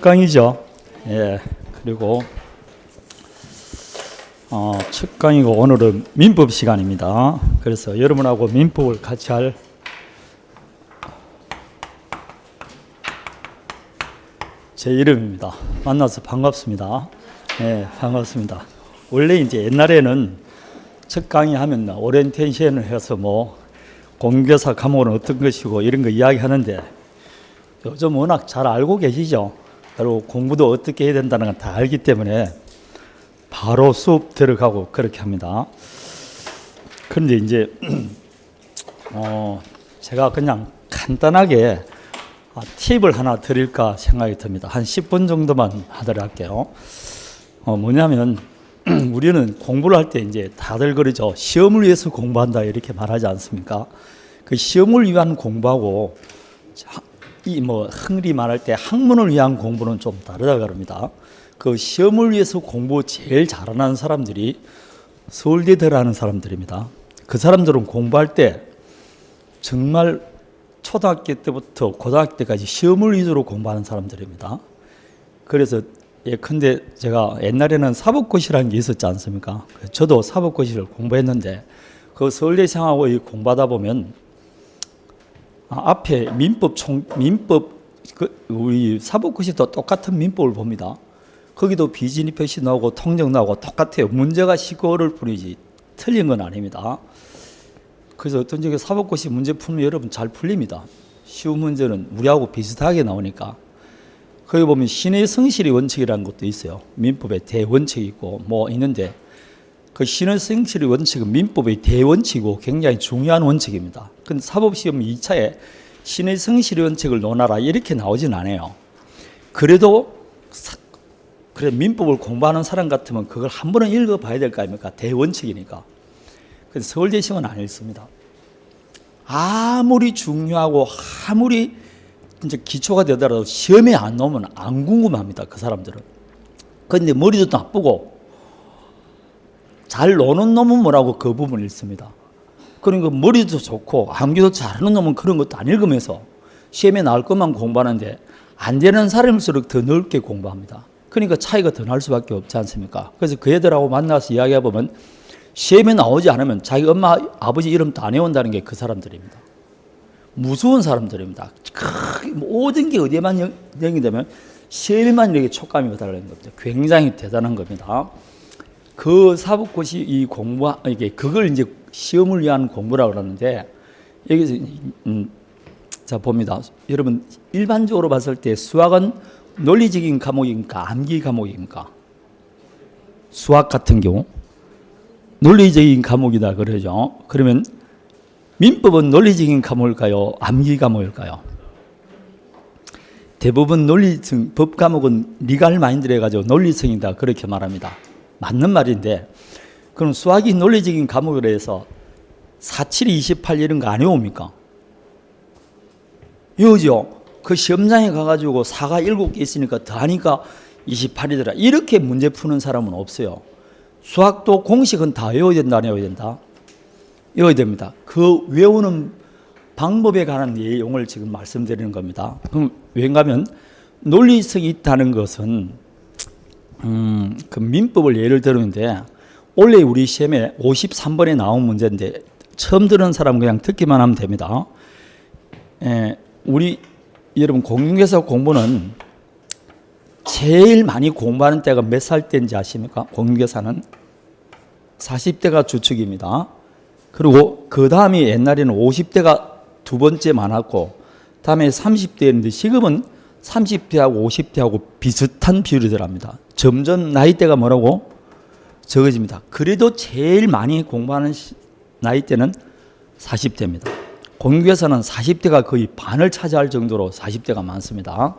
강의죠. 예. 그리고 첫 강의고 오늘은 민법 시간입니다. 그래서 여러분하고 민법을 같이 할 제 이름입니다. 만나서 반갑습니다. 예, 반갑습니다. 원래 이제 옛날에는 첫 강의하면 오리엔테이션을 해서 공교사 과목은 어떤 것이고 이런 거 이야기하는데 요즘 워낙 잘 알고 계시죠. 그리고 공부도 어떻게 해야 된다는 건 다 알기 때문에 바로 수업 들어가고 그렇게 합니다. 그런데 이제 제가 그냥 간단하게 팁을 하나 드릴까 생각이 듭니다. 한 10분 정도만 하도록 할게요. 뭐냐면 우리는 공부를 할 때 이제 다들 그러죠. 시험을 위해서 공부한다 이렇게 말하지 않습니까? 그 시험을 위한 공부하고 흔히 말할 때 학문을 위한 공부는 좀 다르다 그럽니다. 그 시험을 위해서 공부 제일 잘하는 사람들이 서울대 들어가는 사람들입니다. 그 사람들은 공부할 때 정말 초등학교 때부터 고등학교 때까지 시험을 위주로 공부하는 사람들입니다. 그래서 예컨대 제가 옛날에는 사법고시라는 게 있었지 않습니까? 저도 사법고시를 공부했는데 그 서울대생하고 공부하다 보면 앞에 민법 우리 사법고시도 똑같은 민법을 봅니다. 거기도 비진입 표시 나오고 통정 나오고 똑같아요. 문제가 시고를 뿐이지 틀린 건 아닙니다. 그래서 어떤 적에 사법고시 문제 풀면 여러분 잘 풀립니다. 쉬운 문제는 우리하고 비슷하게 나오니까. 거기 보면 신의 성실의 원칙이라는 것도 있어요. 민법의 대원칙이 있고 있는데 그 신의 성실의 원칙은 민법의 대원칙이고 굉장히 중요한 원칙입니다. 근데 사법시험 2차에 신의 성실의 원칙을 논하라 이렇게 나오진 않아요. 그래도 그래 민법을 공부하는 사람 같으면 그걸 한 번은 읽어봐야 될 거 아닙니까? 대원칙이니까. 근데 서울대 시험은 안 읽습니다. 아무리 중요하고 아무리 이제 기초가 되더라도 시험에 안 나오면 안 궁금합니다. 그 사람들은. 그런데 머리도 나쁘고 잘 노는 놈은 뭐라고 그 부분을 읽습니다. 그러니까 머리도 좋고 암기도 잘하는 놈은 그런 것도 안 읽으면서 시험에 나올 것만 공부하는데 안 되는 사람일수록 더 넓게 공부합니다. 그러니까 차이가 더 날 수밖에 없지 않습니까? 그래서 그 애들하고 만나서 이야기해보면 시험에 나오지 않으면 자기 엄마 아버지 이름도 안 외운다는 게 그 사람들입니다. 무서운 사람들입니다. 모든 게 어디에만 영이 되면 시험에만 이렇게 촉감이 달라는 겁니다. 굉장히 대단한 겁니다. 그 사법고시 이 그걸 이제 시험을 위한 공부라고 그러는데 여기서 자 봅니다. 여러분 일반적으로 봤을 때 수학은 논리적인 과목입니까? 암기 과목입니까? 수학 같은 경우 논리적인 과목이다 그러죠. 그러면 민법은 논리적인 과목일까요? 암기 과목일까요? 대부분 논리성, 법 과목은 리갈 마인드를 해가지고 논리성이다 그렇게 말합니다. 맞는 말인데 그럼 수학이 논리적인 과목이라 해서 47, 28 이런 거 안 외웁니까? 외우죠. 그 시험장에 가가지고 4가 7개 있으니까 더하니까 28이더라. 이렇게 문제 푸는 사람은 없어요. 수학도 공식은 다 외워야 된다, 안 외워야 된다? 외워야 됩니다. 그 외우는 방법에 관한 내용을 지금 말씀드리는 겁니다. 그럼 왜냐하면 논리성이 있다는 것은 그 민법을 예를 들었는데 원래 우리 시험에 53번에 나온 문제인데 처음 들은 사람 그냥 듣기만 하면 됩니다. 우리 여러분 공인중개사 공부는 제일 많이 공부하는 때가 몇 살 때인지 아십니까? 공인중개사는 40대가 주축입니다. 그리고 그 다음에 옛날에는 50대가 두 번째 많았고 다음에 30대였는데 지금은 30대하고 50대하고 비슷한 비율이더랍니다. 점점 나이대가 뭐라고? 적어집니다. 그래도 제일 많이 공부하는 나이대는 40대입니다. 공인중개사는 40대가 거의 반을 차지할 정도로 40대가 많습니다.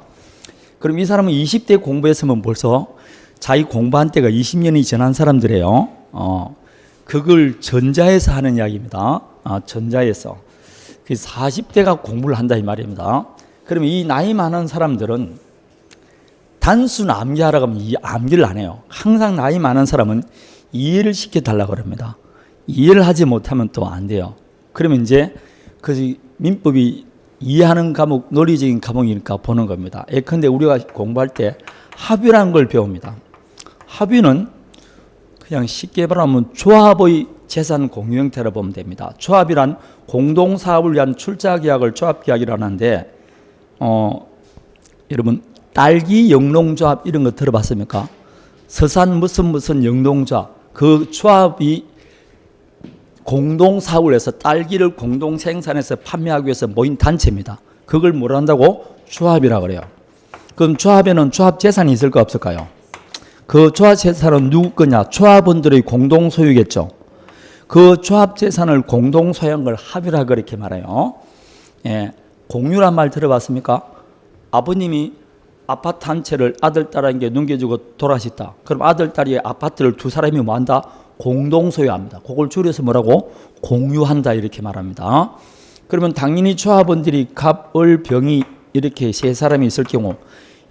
그럼 이 사람은 20대 공부했으면 벌써 자기 공부한 때가 20년이 지난 사람들이에요. 그걸 전자에서 하는 이야기입니다. 전자에서. 40대가 공부를 한다 이 말입니다. 그러면 이 나이 많은 사람들은 단순 암기하라고 하면 이 암기를 안 해요. 항상 나이 많은 사람은 이해를 시켜달라고 합니다. 이해를 하지 못하면 또 안 돼요. 그러면 이제 그 민법이 이해하는 과목, 논리적인 과목이니까 보는 겁니다. 예컨대 우리가 공부할 때 합의라는 걸 배웁니다. 합의는 그냥 쉽게 말하면 조합의 재산 공유 형태로 보면 됩니다. 조합이란 공동사업을 위한 출자계약을 조합계약이라고 하는데 여러분 딸기 영농조합 이런 거 들어봤습니까? 서산 무슨 영농조합, 그 조합이 공동사업을 해서 딸기를 공동 생산해서 판매하기 위해서 모인 단체입니다. 그걸 뭐라 한다고? 조합이라고 그래요. 그럼 조합에는 조합 재산이 있을까 없을까요? 그 조합 재산은 누구 거냐? 조합원들의 공동 소유겠죠. 그 조합 재산을 공동 소유한 걸 합의라 그렇게 말해요. 예, 공유란 말 들어봤습니까? 아버님이 아파트 한 채를 아들, 딸에게 넘겨주고 돌아가셨다. 그럼 아들, 딸이 아파트를 두 사람이 뭐 한다? 공동 소유합니다. 그걸 줄여서 뭐라고? 공유한다 이렇게 말합니다. 그러면 당연히 조합원들이 갑, 을, 병이 이렇게 세 사람이 있을 경우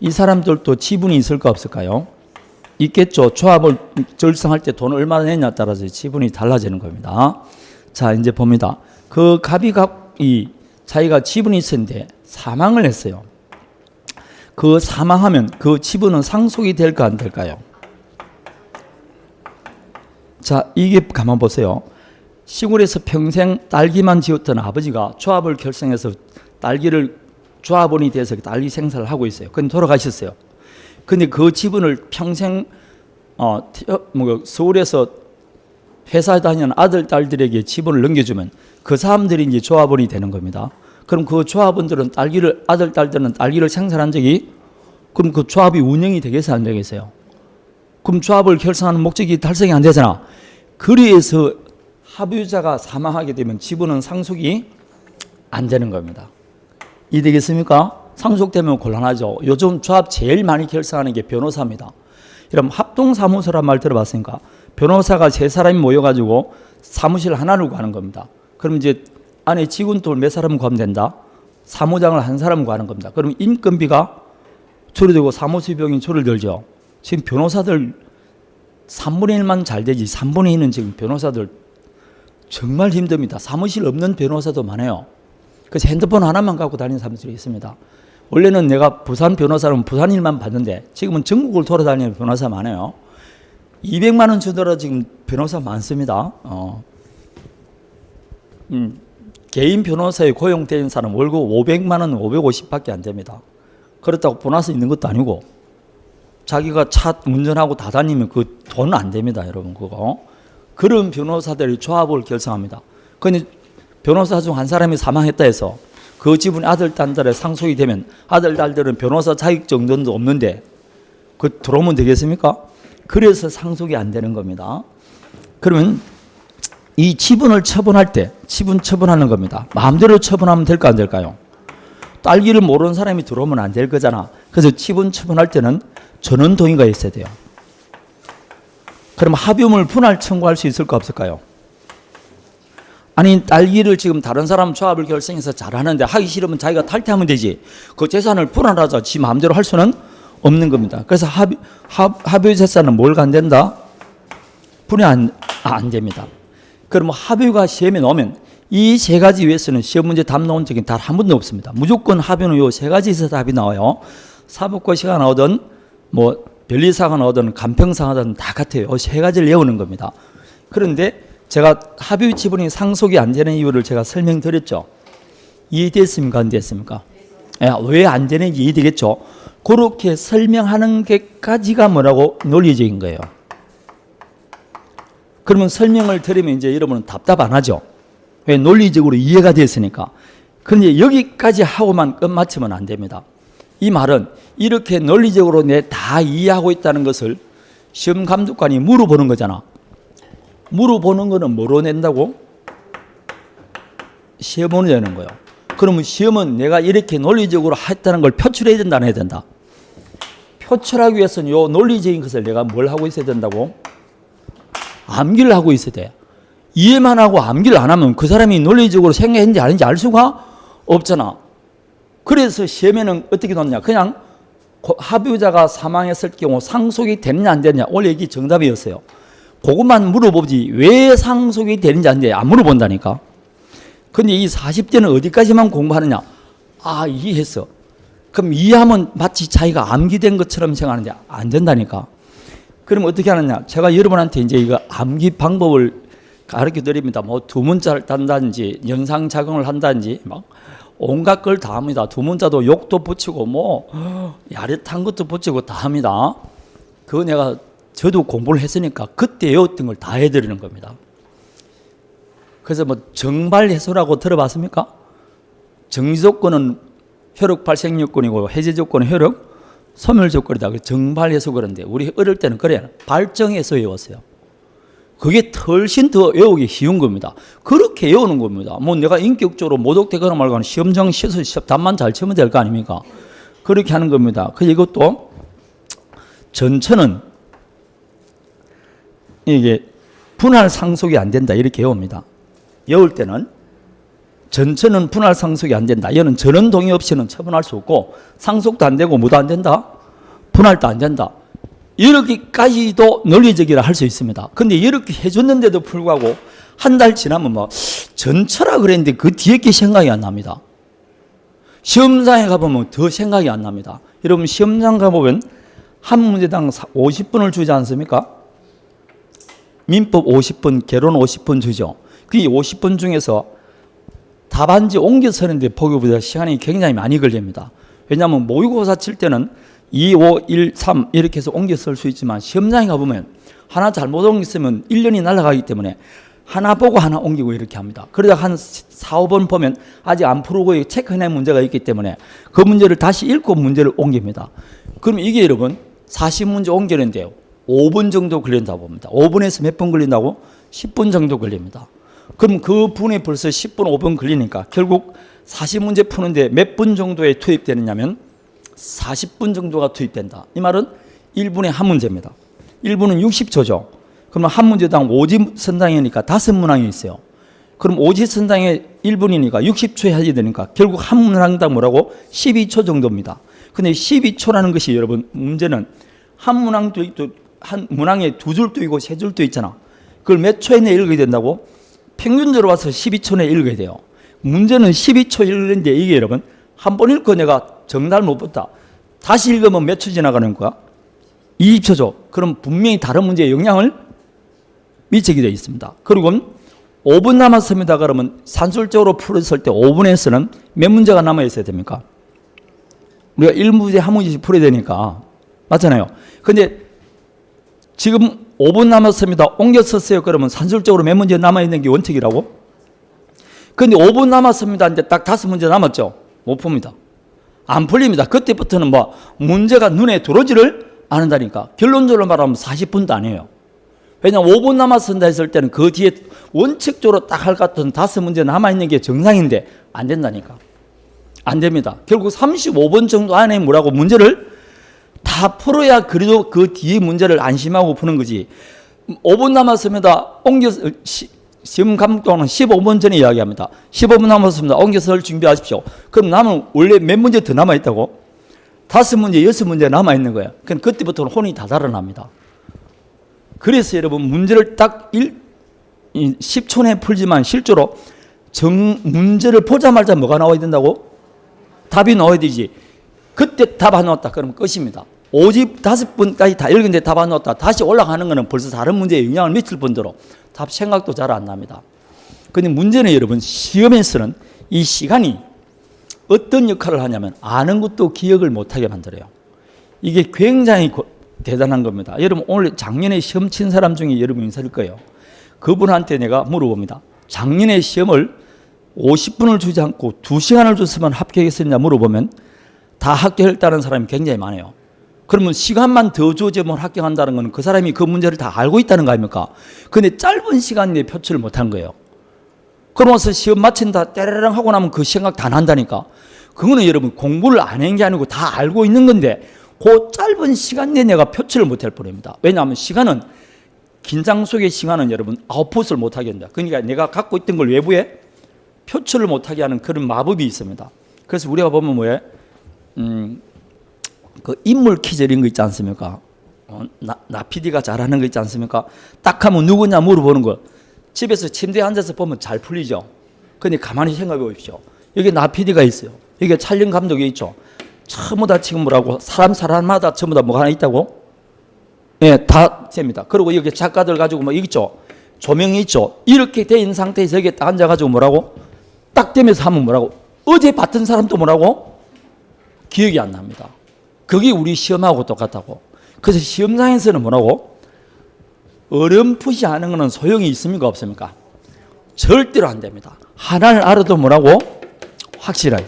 이 사람들도 지분이 있을까 없을까요? 있겠죠. 조합을 결성할 때 돈을 얼마나 내냐에 따라서 지분이 달라지는 겁니다. 자, 이제 봅니다. 그 갑이 자기가 지분이 있었는데 사망을 했어요. 그 사망하면 그 지분은 상속이 될까 안 될까요? 자, 이게 가만 보세요. 시골에서 평생 딸기만 지었던 아버지가 조합을 결성해서 딸기를 조합원이 돼서 딸기 생산을 하고 있어요. 근데 돌아가셨어요. 근데 그 지분을 평생 서울에서 회사에 다니는 아들, 딸들에게 지분을 넘겨주면 그 사람들이 이제 조합원이 되는 겁니다. 그럼 그 조합원들은 아들, 딸들은 딸기를 생산한 적이, 그럼 그 조합이 운영이 되겠어요, 안 되겠어요? 그럼 조합을 결성하는 목적이 달성이 안 되잖아. 그래서 합의자가 사망하게 되면 지분은 상속이 안 되는 겁니다. 이해되겠습니까? 상속되면 곤란하죠. 요즘 조합 제일 많이 결성하는 게 변호사입니다. 그럼 합동사무소란 말 들어봤습니까? 변호사가 세 사람이 모여가지고 사무실 하나를 구하는 겁니다. 그럼 이제 안에 직원들 몇 사람 구하면 된다? 사무장을 한 사람 구하는 겁니다. 그럼 인건비가 줄어들고 사무소 비용이 줄어들죠. 지금 변호사들 3분의 1만 잘 되지 3분의 2는 지금 변호사들 정말 힘듭니다. 사무실 없는 변호사도 많아요. 그래서 핸드폰 하나만 갖고 다니는 사람들이 있습니다. 원래는 내가 부산 변호사는 부산 일만 받는데 지금은 전국을 돌아다니는 변호사 많아요. 200만 원 주더라도 지금 변호사 많습니다. 개인 변호사에 고용된 사람 월급 500만 원, 550밖에 안 됩니다. 그렇다고 보너스 있는 것도 아니고 자기가 차 운전하고 다 다니면 그 돈 안 됩니다, 여러분. 그거. 그런 변호사들이 조합을 결성합니다. 그런데 변호사 중 한 사람이 사망했다 해서 그 지분이 아들, 딸들에 상속이 되면 아들, 딸들은 변호사 자격 정도도 없는데 그 들어오면 되겠습니까? 그래서 상속이 안 되는 겁니다. 그러면 이 지분을 처분할 때 지분 처분하는 겁니다. 마음대로 처분하면 될까 안 될까요? 딸기를 모르는 사람이 들어오면 안 될 거잖아. 그래서 지분 처분할 때는 전원 동의가 있어야 돼요. 그럼 합의금을 분할 청구할 수 있을까 없을까요? 아니 딸기를 지금 다른 사람 조합을 결성해서 잘하는데 하기 싫으면 자기가 탈퇴하면 되지. 그 재산을 분할하자 지 마음대로 할 수는 없는 겁니다. 그래서 합의 재산은 뭘 안 된다? 분할 안 됩니다. 그럼 합의가 시험에 나오면 이 세 가지 위해서는 시험 문제 답 나온 적이 단 한 번도 없습니다. 무조건 합의는 요 세 가지에서 답이 나와요. 사법고시가 나오든 뭐 변리사가 나오든 간평사가 나오든 다 같아요. 이 세 가지를 외우는 겁니다. 그런데 제가 합의 지분이 상속이 안 되는 이유를 제가 설명드렸죠. 이해됐습니까? 안 됐습니까? 왜 안 되는지 이해되겠죠? 그렇게 설명하는 게까지가 뭐라고? 논리적인 거예요. 그러면 설명을 들으면 이제 여러분은 답답 안 하죠? 왜? 논리적으로 이해가 됐으니까. 그런데 여기까지 하고만 끝마치면 안 됩니다. 이 말은 이렇게 논리적으로 내 다 이해하고 있다는 것을 시험 감독관이 물어보는 거잖아. 물어보는 거는 뭐로 낸다고? 시험으로 내는 거예요. 그러면 시험은 내가 이렇게 논리적으로 했다는 걸 표출해야 된다, 안 해야 된다? 표출하기 위해서는 요 논리적인 것을 내가 뭘 하고 있어야 된다고? 암기를 하고 있어야 돼. 이해만 하고 암기를 안 하면 그 사람이 논리적으로 생각했는지 아닌지 알 수가 없잖아. 그래서 시험에는 어떻게 놓냐? 그냥 합의자가 사망했을 경우 상속이 되느냐 안 되느냐 원래 이게 정답이었어요. 그것만 물어보지 왜 상속이 되는지 안 돼? 안 물어본다니까. 근데 이 40대는 어디까지만 공부하느냐? 아, 이해했어. 그럼 이해하면 마치 자기가 암기된 것처럼 생각하는데 안 된다니까. 그럼 어떻게 하느냐? 제가 여러분한테 이제 이거 암기 방법을 가르쳐 드립니다. 뭐 두문자를 딴다든지 연상 작용을 한다든지 막 온갖 걸 다 합니다. 두문자도 욕도 붙이고 뭐 야릇한 것도 붙이고 다 합니다. 그거 내가 저도 공부를 했으니까 그때 외웠던 걸 다 해드리는 겁니다. 그래서 뭐 정발해소라고 들어봤습니까? 정지조건은 효력 발생 요건이고 해제 조건은 효력 소멸 조건이다. 정발해소 그런데 우리 어릴 때는 그래요. 발정해서 외웠어요. 그게 훨씬 더 외우기 쉬운 겁니다. 그렇게 외우는 겁니다. 뭐 내가 인격적으로 모독되거나 말거나 시험장 시험 답만 잘 치면 될 거 아닙니까? 그렇게 하는 겁니다. 그래서 이것도 전처는 이게 분할 상속이 안 된다 이렇게 외웁니다. 외울 때는 전처는 분할 상속이 안 된다. 이거는 전원 동의 없이는 처분할 수 없고 상속도 안 되고 뭐도 안 된다. 분할도 안 된다. 이렇게까지도 논리적이라 할 수 있습니다. 근데 이렇게 해줬는데도 불구하고 한 달 지나면 뭐 전처라 그랬는데 그 뒤에 게 생각이 안 납니다. 시험장에 가보면 더 생각이 안 납니다. 여러분 시험장 가보면 한 문제당 50분을 주지 않습니까? 민법 50분, 개론 50분 주죠. 그 50분 중에서 답안지 옮겨 쓰는데 보기보다 시간이 굉장히 많이 걸립니다. 왜냐하면 모의고사 칠 때는 2, 5, 1, 3 이렇게 해서 옮겨 쓸 수 있지만 시험장에 가보면 하나 잘못 옮겼으면 1년이 날아가기 때문에 하나 보고 하나 옮기고 이렇게 합니다. 그러다 한 4, 5번 보면 아직 안 풀고 체크해낸 문제가 있기 때문에 그 문제를 다시 읽고 문제를 옮깁니다. 그럼 이게 여러분 40문제 옮기는데요. 5분 정도 걸린다고 봅니다. 5분에서 몇 분 걸린다고? 10분 정도 걸립니다. 그럼 그 분에 벌써 10분, 5분 걸리니까 결국 40문제 푸는데 몇 분 정도에 투입되느냐면 40분 정도가 투입된다. 이 말은 1분에 한 문제입니다. 1분은 60초죠. 그러면 한 문제당 5지 선당이니까 5문항이 있어요. 그럼 5지 선당에 1분이니까 60초에 해야 되니까 결국 한 문항당 뭐라고? 12초 정도입니다. 근데 12초라는 것이 여러분 문제는 한 문항도 한 문항에 두 줄도 있고 세 줄도 있잖아. 그걸 몇 초에 내에 읽어야 된다고? 평균적으로 봐서 12초 내에 읽어야 돼요. 문제는 12초 읽는데 이게 여러분 한 번 읽고 내가 정답을 못 봤다. 다시 읽으면 몇 초 지나가는 거야? 20초죠. 그럼 분명히 다른 문제에 영향을 미치게 되어 있습니다. 그리고 5분 남았습니다. 그러면 산술적으로 풀었을 때 5분에서는 몇 문제가 남아 있어야 됩니까? 우리가 1문제 한 문제씩 풀어야 되니까. 맞잖아요. 근데 지금 5분 남았습니다. 옮겨 썼어요. 그러면 산술적으로 몇 문제 남아있는 게 원칙이라고? 근데 5분 남았습니다. 이제 딱 5문제 남았죠. 못 풉니다. 안 풀립니다. 그때부터는 뭐 문제가 눈에 들어오지를 않는다니까. 결론적으로 말하면 40분도 안 해요. 왜냐하면 5분 남았습니다 했을 때는 그 뒤에 원칙적으로 딱 할 것 같은 5문제 남아있는 게 정상인데 안 된다니까. 안 됩니다. 결국 35분 정도 안에 뭐라고 문제를 다 풀어야 그래도 그 뒤에 문제를 안심하고 푸는 거지. 5분 남았습니다. 시험 감독은 15분 전에 이야기합니다. 15분 남았습니다. 옮겨서 준비하십시오. 그럼 남은 원래 몇 문제 더 남아있다고? 5문제, 6문제 남아있는 거예요. 그럼 그때부터는 혼이 다 달아납니다. 그래서 여러분 문제를 딱 10초 내에 풀지만 실제로 문제를 보자마자 뭐가 나와야 된다고? 답이 나와야 되지. 그때 답 안 나왔다. 그러면 끝입니다. 5집 5분까지 다 읽은데 답 안 나왔다. 다시 올라가는 거는 벌써 다른 문제에 영향을 미칠 뿐더러 답 생각도 잘 안 납니다. 그런데 문제는 여러분 시험에서는 이 시간이 어떤 역할을 하냐면 아는 것도 기억을 못하게 만들어요. 이게 굉장히 대단한 겁니다. 여러분 오늘 작년에 시험 친 사람 중에 여러분 있을 거예요. 그분한테 내가 물어봅니다. 작년에 시험을 50분을 주지 않고 2시간을 줬으면 합격했었냐 물어보면 다 합격했다는 사람이 굉장히 많아요. 그러면 시간만 더 주어지면 합격한다는 건 그 사람이 그 문제를 다 알고 있다는 거 아닙니까? 근데 짧은 시간 내에 표출을 못한 거예요. 그러면서 시험 마친다 때르릉 하고 나면 그 생각 다 난다니까. 그거는 여러분 공부를 안 한 게 아니고 다 알고 있는 건데 그 짧은 시간 내에 내가 표출을 못할 뻔합니다. 왜냐하면 시간은 긴장 속의 시간은 여러분 아웃풋을 못하게 한다. 그러니까 내가 갖고 있던 걸 외부에 표출을 못하게 하는 그런 마법이 있습니다. 그래서 우리가 보면 뭐예요? 그 인물 퀴즈 이런 거 있지 않습니까? 나 PD가 잘하는 거 있지 않습니까? 딱 하면 누구냐 물어보는 거. 집에서 침대에 앉아서 보면 잘 풀리죠. 근데 가만히 생각해 보십시오. 여기 나 PD가 있어요. 이게 촬영 감독이 있죠. 전부 다 지금 뭐라고 사람마다 전부 다 뭐가 하나 있다고? 예, 다 됩니다. 그리고 여기 작가들 가지고 뭐 있죠. 조명이 있죠. 이렇게 돼 있는 상태에서 여기에 딱 앉아가지고 뭐라고? 딱 되면서 하면 뭐라고? 어제 봤던 사람도 뭐라고? 기억이 안 납니다. 그게 우리 시험하고 똑같다고. 그래서 시험장에서는 뭐라고? 어렴풋이 하는 거는 소용이 있습니까? 없습니까? 절대로 안 됩니다. 하나를 알아도 뭐라고? 확실하게.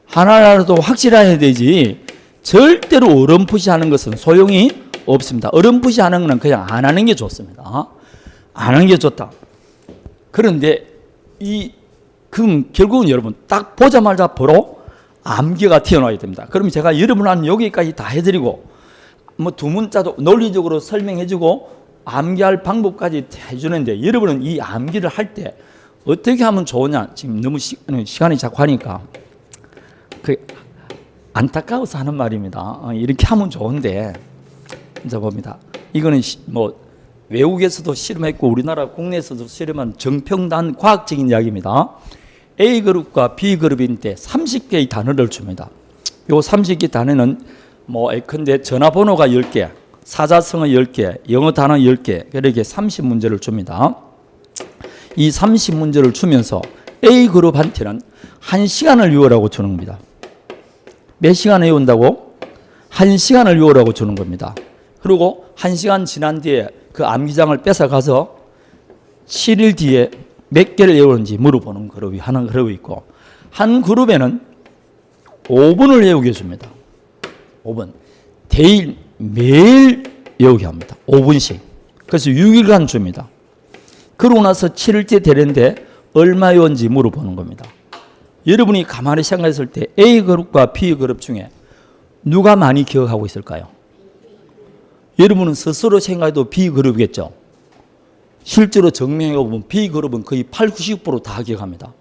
하나를 알아도 확실해야 되지 절대로 어렴풋이 하는 것은 소용이 없습니다. 어렴풋이 하는 거는 그냥 안 하는 게 좋습니다. 안 하는 게 좋다. 그런데 그럼 결국은 여러분 딱 보자마자 바로 암기가 튀어나와야 됩니다. 그럼 제가 여러분한테 여기까지 다 해드리고 뭐 두 문자도 논리적으로 설명해주고 암기할 방법까지 해주는데 여러분은 이 암기를 할 때 어떻게 하면 좋으냐? 지금 너무 시간이 자꾸 하니까 그 안타까워서 하는 말입니다. 이렇게 하면 좋은데 이제 봅니다. 이거는 뭐 외국에서도 실험했고 우리나라 국내에서도 실험한 정평단 과학적인 이야기입니다. A그룹과 B그룹인데 30개의 단어를 줍니다. 요 30개 단어는 뭐 예컨대 전화번호가 10개, 사자성어 10개, 영어 단어 10개, 이렇게 30문제를 줍니다. 이 30문제를 주면서 A그룹한테는 1시간을 유월하고 주는 겁니다. 몇 시간을 외운다고? 1시간을 외우라고 주는 겁니다. 그리고 1시간 지난 뒤에 그 암기장을 뺏어가서 7일 뒤에 몇 개를 외우는지 물어보는 그룹이 하는 그룹이 있고 한 그룹에는 5분을 외우게 해줍니다. 5분. 매일 외우게 합니다. 5분씩. 그래서 6일간 줍니다. 그러고 나서 7일째 되는데 얼마 외웠는지 물어보는 겁니다. 여러분이 가만히 생각했을 때 A그룹과 B그룹 중에 누가 많이 기억하고 있을까요? 여러분은 스스로 생각해도 B그룹이겠죠. 실제로 증명해 보면 B그룹은 거의 80, 90% 다 기억합니다.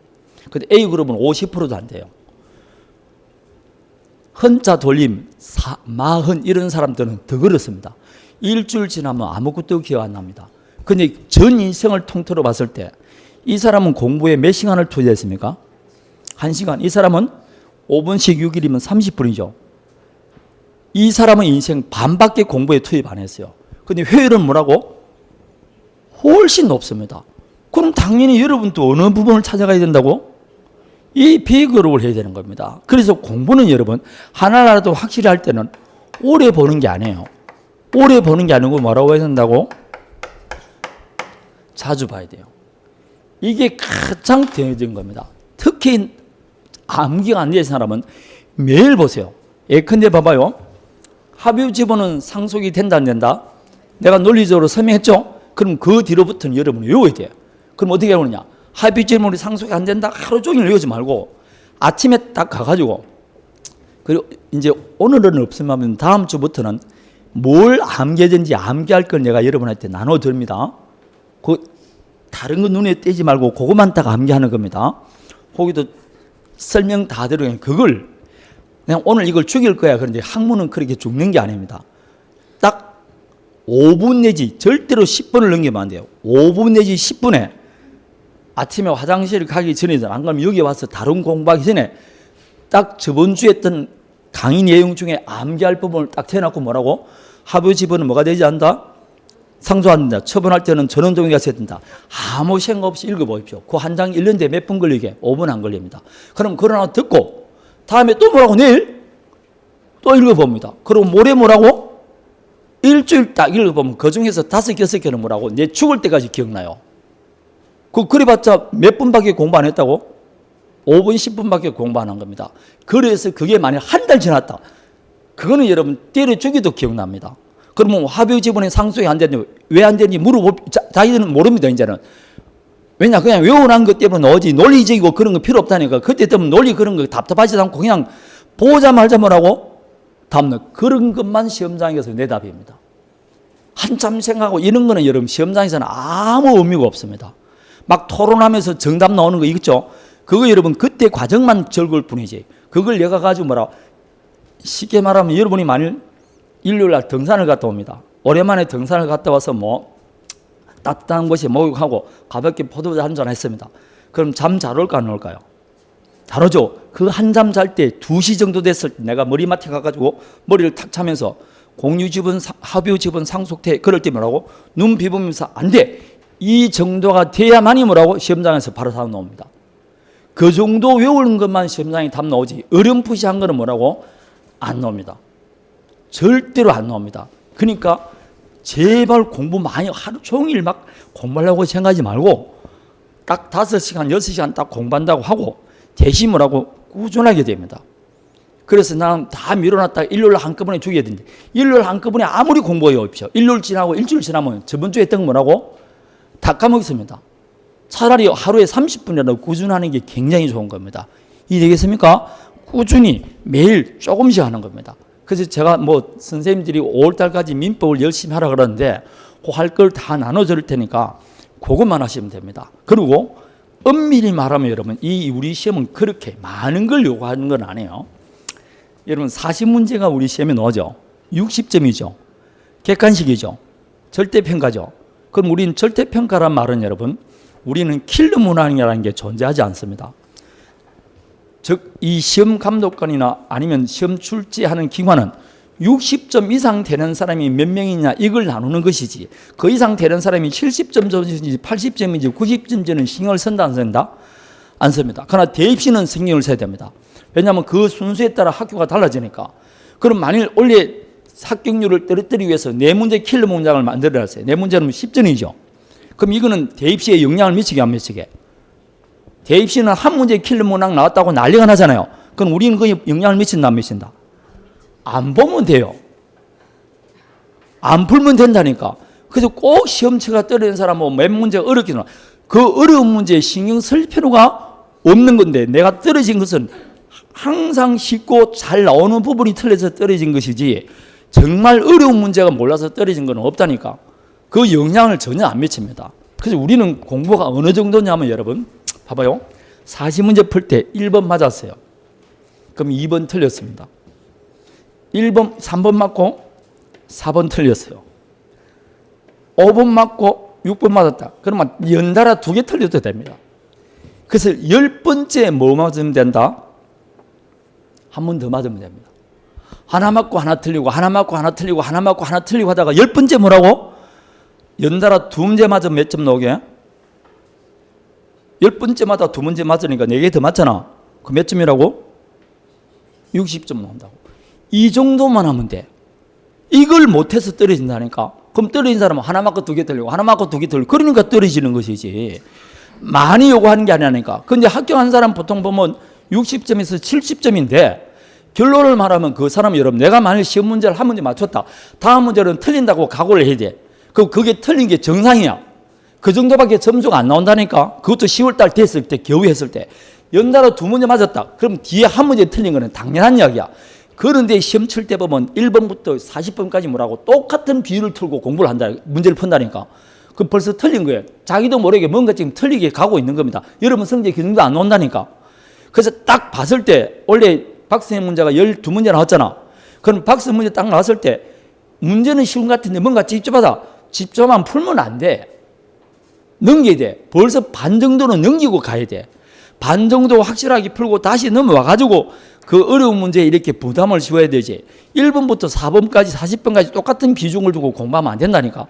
근데 A그룹은 50%도 안 돼요. 헌자 돌림, 마흔 이런 사람들은 더 그렇습니다. 일주일 지나면 아무것도 기억 안 납니다. 근데 전 인생을 통틀어 봤을 때 이 사람은 공부에 몇 시간을 투자했습니까? 1시간. 이 사람은 5분씩 6일이면 30분이죠. 이 사람은 인생 반밖에 공부에 투입 안 했어요. 근데 효율은 뭐라고? 훨씬 높습니다. 그럼 당연히 여러분도 어느 부분을 찾아가야 된다고? 이 B그룹을 해야 되는 겁니다. 그래서 공부는 여러분 하나라도 확실히 할 때는 오래 보는 게 아니에요. 오래 보는 게 아니고 뭐라고 해야 된다고? 자주 봐야 돼요. 이게 가장 대표적인 겁니다. 특히 암기가 안 되는 사람은 매일 보세요. 예컨대 봐봐요. 합의 지분은 상속이 된다 안 된다? 내가 논리적으로 설명했죠? 그럼 그 뒤로부터는 여러분이 외워야 돼요. 그럼 어떻게 외우느냐? 합의 지분이 상속이 안 된다? 하루 종일 외우지 말고 아침에 딱 가가지고 그리고 이제 오늘은 없으면 다음 주부터는 뭘 암기했는지 암기할 걸 내가 여러분한테 나눠드립니다. 다른 거 눈에 띄지 말고 그것만 딱 암기하는 겁니다. 거기도 설명 다 들어가면 그걸 그냥 오늘 이걸 죽일 거야. 그런데 학문은 그렇게 죽는 게 아닙니다. 딱 5분 내지 절대로 10분을 넘기면 안 돼요. 5분 내지 10분에 아침에 화장실 가기 전에 안 가면 여기 와서 다른 공부하기 전에 딱 저번 주에 했던 강의 내용 중에 암기할 부분을 딱 대놓고 뭐라고? 합의 지분은 뭐가 되지 않는다? 상속 안 된다. 처분할 때는 전원 동의가 있어야 된다. 아무 생각 없이 읽어보십시오. 그 한 장 읽는데 몇 분 걸리게? 5분 안 걸립니다. 그럼 그걸 하나 듣고 다음에 또 뭐라고? 내일 또 읽어봅니다. 그리고 모레 뭐라고? 일주일 딱 읽어보면 그 중에서 5, 6개는 뭐라고? 내 죽을 때까지 기억나요. 그래봤자 몇 분밖에 공부 안 했다고? 5분, 10분밖에 공부 안 한 겁니다. 그래서 그게 만약 한 달 지났다. 그거는 여러분 때려 죽여도 기억납니다. 그러면 합의 지분의 상속이 안 되는데 왜 안 되는지 자기들은 모릅니다. 이제는. 왜냐 그냥 외워난 것 때문에 오지 논리적이고 그런 거 필요 없다니까. 그때 때문에 논리 그런 거 답답하지도 않고 그냥 보자마자 뭐라고? 답는 그런 것만 시험장에서 내 답입니다. 한참 생각하고 이런 거는 여러분 시험장에서는 아무 의미가 없습니다. 막 토론하면서 정답 나오는 거 있죠? 그거 여러분 그때 과정만 즐거울 뿐이지. 그걸 내가 가지고 뭐라 쉽게 말하면 여러분이 만일 일요일날 등산을 갔다 옵니다. 오랜만에 등산을 갔다 와서 뭐 따뜻한 곳에 목욕하고 가볍게 포도주 한잔 했습니다. 그럼 잠 잘 올까 안 올까요? 다르죠. 그 한잠 잘 때 2시 정도 됐을 때 내가 머리맡에 가가지고 머리를 탁 차면서 공유 지분, 하뷰 지분, 상속태 그럴 때 뭐라고? 눈 비비면서 안 돼. 이 정도가 돼야만이 뭐라고? 시험장에서 바로 답 나옵니다. 그 정도 외우는 것만 시험장에 답 나오지 어렴풋이한 거는 뭐라고? 안 나옵니다. 절대로 안 나옵니다. 그러니까 제발 공부 많이 하루 종일 막 공부하려고 생각하지 말고 딱 5시간, 6시간 딱 공부한다고 하고 대신 뭐라고? 꾸준하게 됩니다. 그래서 나는 다 밀어놨다가 일요일 한꺼번에 죽여야 되는데 일요일 한꺼번에 아무리 공부해 오십시오. 일요일 지나고 일주일 지나면 저번 주에 했던 거 뭐라고? 다 까먹습니다. 차라리 하루에 30분이라도 꾸준하는 게 굉장히 좋은 겁니다. 이해되겠습니까? 꾸준히 매일 조금씩 하는 겁니다. 그래서 제가 뭐 선생님들이 5월달까지 민법을 열심히 하라 그러는데 그 할 걸 다 나눠줄 테니까 그것만 하시면 됩니다. 그리고 엄밀히 말하면 여러분 이 우리 시험은 그렇게 많은 걸 요구하는 건 아니에요. 여러분 40문제가 우리 시험에 나오죠. 60점이죠. 객관식이죠. 절대평가죠. 그럼 우리는 절대평가란 말은 여러분 우리는 킬러 문항이라는 게 존재하지 않습니다. 즉 이 시험 감독관이나 아니면 시험 출제하는 기관은 60점 이상 되는 사람이 몇 명이냐 이걸 나누는 것이지 그 이상 되는 사람이 70점인지 80점인지 90점인지는 신경을 쓴다 안 쓴다? 안 씁니다. 그러나 대입시는 신경을 써야 됩니다. 왜냐하면 그 순수에 따라 학교가 달라지니까. 그럼 만일 원래 합격률을 떨어뜨리기 위해서 4문제 킬러 문장을 만들어야 했어요. 4문제는 10점이죠. 그럼 이거는 대입시에 영향을 미치게 안 미치게? 대입시는 한 문제 킬러 문항 나왔다고 난리가 나잖아요. 그럼 우리는 그 영향을 미친다 안 미친다? 안 보면 돼요. 안 풀면 된다니까. 그래서 꼭 시험치가 떨어진 사람은 몇 문제 어렵게 나와. 그 어려운 문제에 신경 쓸 필요가 없는 건데 내가 떨어진 것은 항상 쉽고 잘 나오는 부분이 틀려서 떨어진 것이지 정말 어려운 문제가 몰라서 떨어진 건 없다니까. 그 영향을 전혀 안 미칩니다. 그래서 우리는 공부가 어느 정도냐면 여러분 봐봐요. 40문제 풀 때 1번 맞았어요. 그럼 2번 틀렸습니다. 1번, 3번 맞고 4번 틀렸어요. 5번 맞고 6번 맞았다. 그러면 연달아 2개 틀려도 됩니다. 그래서 10번째 뭐 맞으면 된다? 한 번 더 맞으면 됩니다. 하나 맞고 하나 틀리고 하나 맞고 하나 틀리고 하나 맞고 하나 틀리고 하다가 10번째 뭐라고? 연달아 2문제 맞으면 몇 점 나오게? 10번째마다 2문제 맞으니까 4개 더 맞잖아. 그 몇 점이라고? 60점 나온다고. 이 정도만 하면 돼. 이걸 못해서 떨어진다니까. 그럼 떨어진 사람은 하나 맞고 2개 틀리고 하나 맞고 2개 틀리고 그러니까 떨어지는 것이지. 많이 요구하는 게 아니라니까. 근데 합격한 사람 보통 보면 60점에서 70점인데 결론을 말하면 그 사람이 여러분 내가 만약 시험 문제를 한 문제 맞췄다. 다음 문제는 틀린다고 각오를 해야 돼. 그게 틀린 게 정상이야. 그 정도밖에 점수가 안 나온다니까. 그것도 10월달 됐을 때 겨우 했을 때 연달아 2문제 맞았다. 그럼 뒤에 한 문제 틀린 거는 당연한 이야기야. 그런데 시험 칠 때 보면 1번부터 40번까지 뭐라고 똑같은 비율을 틀고 공부를 한다. 문제를 푼다니까. 그 벌써 틀린 거예요. 자기도 모르게 뭔가 지금 틀리게 가고 있는 겁니다. 여러분 성적이 그 정도 안 나온다니까. 그래서 딱 봤을 때 원래 박스형 문제가 12문제 나왔잖아. 그럼 박스 문제 딱 나왔을 때 문제는 쉬운 것 같은데 뭔가 찝찝하다. 찝찝하면 풀면 안 돼. 넘겨야 돼. 벌써 반 정도는 넘기고 가야 돼. 반 정도 확실하게 풀고 다시 넘어와가지고 그 어려운 문제에 이렇게 부담을 씌워야 되지. 1번부터 4번까지 40번까지 똑같은 비중을 두고 공부하면 안 된다니까.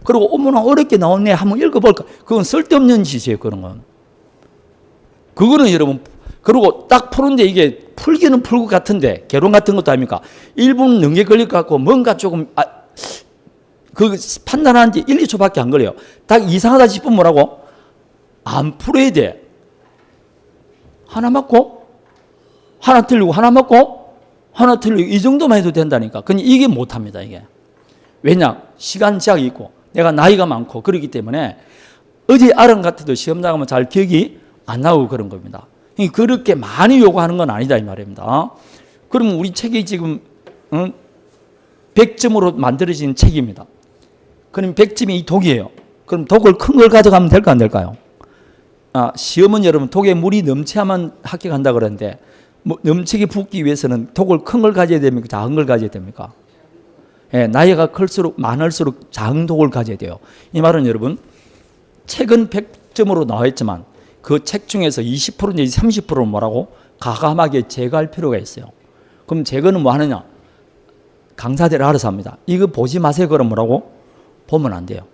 그리고 어머나 어렵게 나왔네 한번 읽어볼까. 그건 쓸데없는 짓이에요. 그런 건. 그거는 여러분 그리고 딱 푸는데 이게 풀기는 풀 것 같은데 개론 같은 것도 아닙니까? 1분 넘게 걸릴 것 같고 뭔가 조금 그 판단하는데 1, 2초밖에 안 걸려요. 딱 이상하다 싶으면 뭐라고? 안 풀어야 돼. 하나 맞고 하나 틀리고 하나 맞고 하나 틀리고 이 정도만 해도 된다니까. 근데 이게 못합니다. 이게. 왜냐? 시간 제약이 있고 내가 나이가 많고 그렇기 때문에 어제 아름 같아도 시험 나가면 잘 기억이 안 나고 그런 겁니다. 그렇게 많이 요구하는 건 아니다 이 말입니다. 그럼 우리 책이 지금 100점으로 만들어진 책입니다. 그럼 100점이 이 독이에요. 그럼 독을 큰 걸 가져가면 될까 안 될까요? 시험은 여러분 독에 물이 넘쳐야만 합격한다 그러는데 뭐 넘치게 붓기 위해서는 독을 큰 걸 가져야 됩니까? 작은 걸 가져야 됩니까? 예, 나이가 클수록 많을수록 작은 독을 가져야 돼요. 이 말은 여러분 책은 100점으로 나와 있지만 그 책 중에서 20% 내지 30%는 뭐라고? 과감하게 제거할 필요가 있어요. 그럼 제거는 뭐 하느냐? 강사들이 알아서 합니다. 이거 보지 마세요. 그럼 뭐라고? 보면 안 돼요.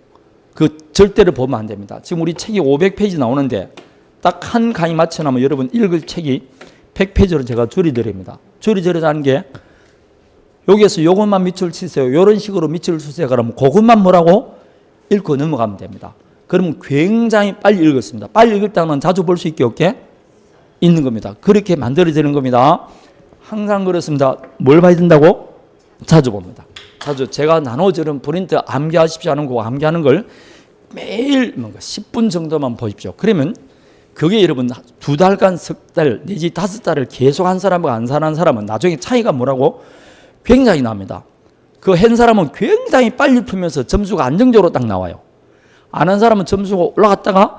그 절대로 보면 안 됩니다. 지금 우리 책이 500페이지 나오는데 딱 한 강의 맞춰나면 여러분 읽을 책이 100페이지로 제가 줄여드립니다. 줄여드리자는 게 여기에서 요것만 밑줄 치세요. 이런 식으로 밑줄 치세요. 그러면 그것만 뭐라고? 읽고 넘어가면 됩니다. 그러면 굉장히 빨리 읽었습니다. 빨리 읽었다는 자주 볼 수 있게 없게 있는 겁니다. 그렇게 만들어지는 겁니다. 항상 그렇습니다. 뭘 봐야 된다고? 자주 봅니다. 자주 제가 나눠주는 프린트 암기하십시오 하는 거 암기하는 걸 매일 뭔가 10분 정도만 보십시오. 그러면 그게 여러분 2달간 석 달 내지 5달을 계속 한 사람과 안 한 사람은 나중에 차이가 뭐라고? 굉장히 납니다. 그 한 사람은 굉장히 빨리 풀면서 점수가 안정적으로 딱 나와요. 안 한 사람은 점수가 올라갔다가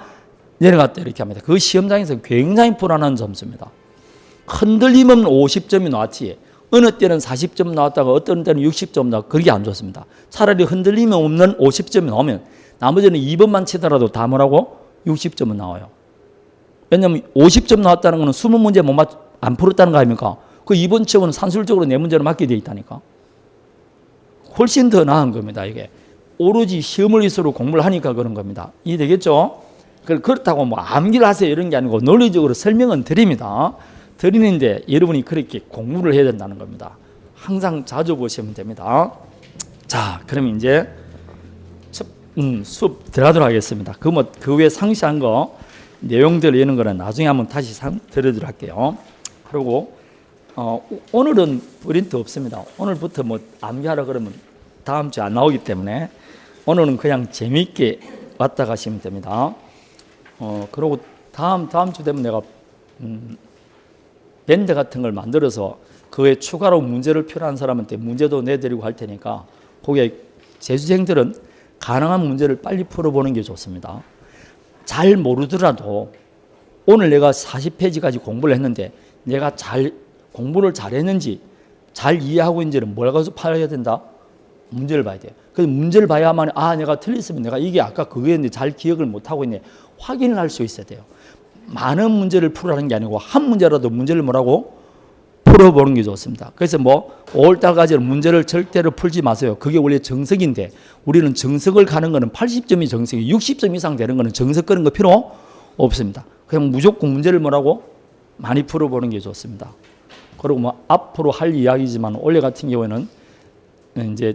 내려갔다 이렇게 합니다. 그 시험장에서 굉장히 불안한 점수입니다. 흔들림 없는 50점이 나왔지 어느 때는 40점 나왔다가 어떤 때는 60점 나왔고 그게 안 좋습니다. 차라리 흔들림이 없는 50점이 나오면 나머지는 2번만 치더라도 다 뭐라고? 60점은 나와요. 왜냐하면 50점 나왔다는 것은 20문제 안 풀었다는 거 아닙니까? 그 2번 치고는 산술적으로 4문제를 맞게 되어 있다니까. 훨씬 더 나은 겁니다. 이게 오로지 시험을 위해서 공부를 하니까 그런 겁니다. 이해되겠죠? 그렇다고 뭐 암기를 하세요 이런 게 아니고 논리적으로 설명은 드립니다. 드리는데 여러분이 그렇게 공부를 해야 된다는 겁니다. 항상 자주 보시면 됩니다. 자, 그럼 이제 수업 들어가도록 하겠습니다. 그 외에 상시한 거 내용들 이런 거는 나중에 한번 다시 들어드리도록 할게요. 그리고 오늘은 프린트 없습니다. 오늘부터 뭐 암기하라 그러면 다음 주에 안 나오기 때문에 오늘은 그냥 재미있게 왔다 가시면 됩니다. 그리고 다음 주 되면 내가 밴드 같은 걸 만들어서 그에 추가로 문제를 필요한 사람한테 문제도 내드리고 할 테니까 거기에 재수생들은 가능한 문제를 빨리 풀어보는 게 좋습니다. 잘 모르더라도 오늘 내가 40페이지까지 공부를 했는데 내가 공부를 잘했는지 잘 이해하고 있는지는 뭘 가지고 봐야 된다? 문제를 봐야 돼요. 그래서 문제를 봐야만 내가 틀렸으면 내가 이게 아까 그거였는데 잘 기억을 못하고 있네 확인을 할 수 있어야 돼요. 많은 문제를 풀으라는 게 아니고 한 문제라도 문제를 뭐라고? 풀어보는 게 좋습니다. 그래서 5월달까지는 문제를 절대로 풀지 마세요. 그게 원래 정석인데 우리는 정석을 가는 거는 80점이 정석이 60점 이상 되는 거는 정석 끄는 거 필요 없습니다. 그냥 무조건 문제를 뭐라고? 많이 풀어보는 게 좋습니다. 그리고 앞으로 할 이야기지만 올해 같은 경우에는 이제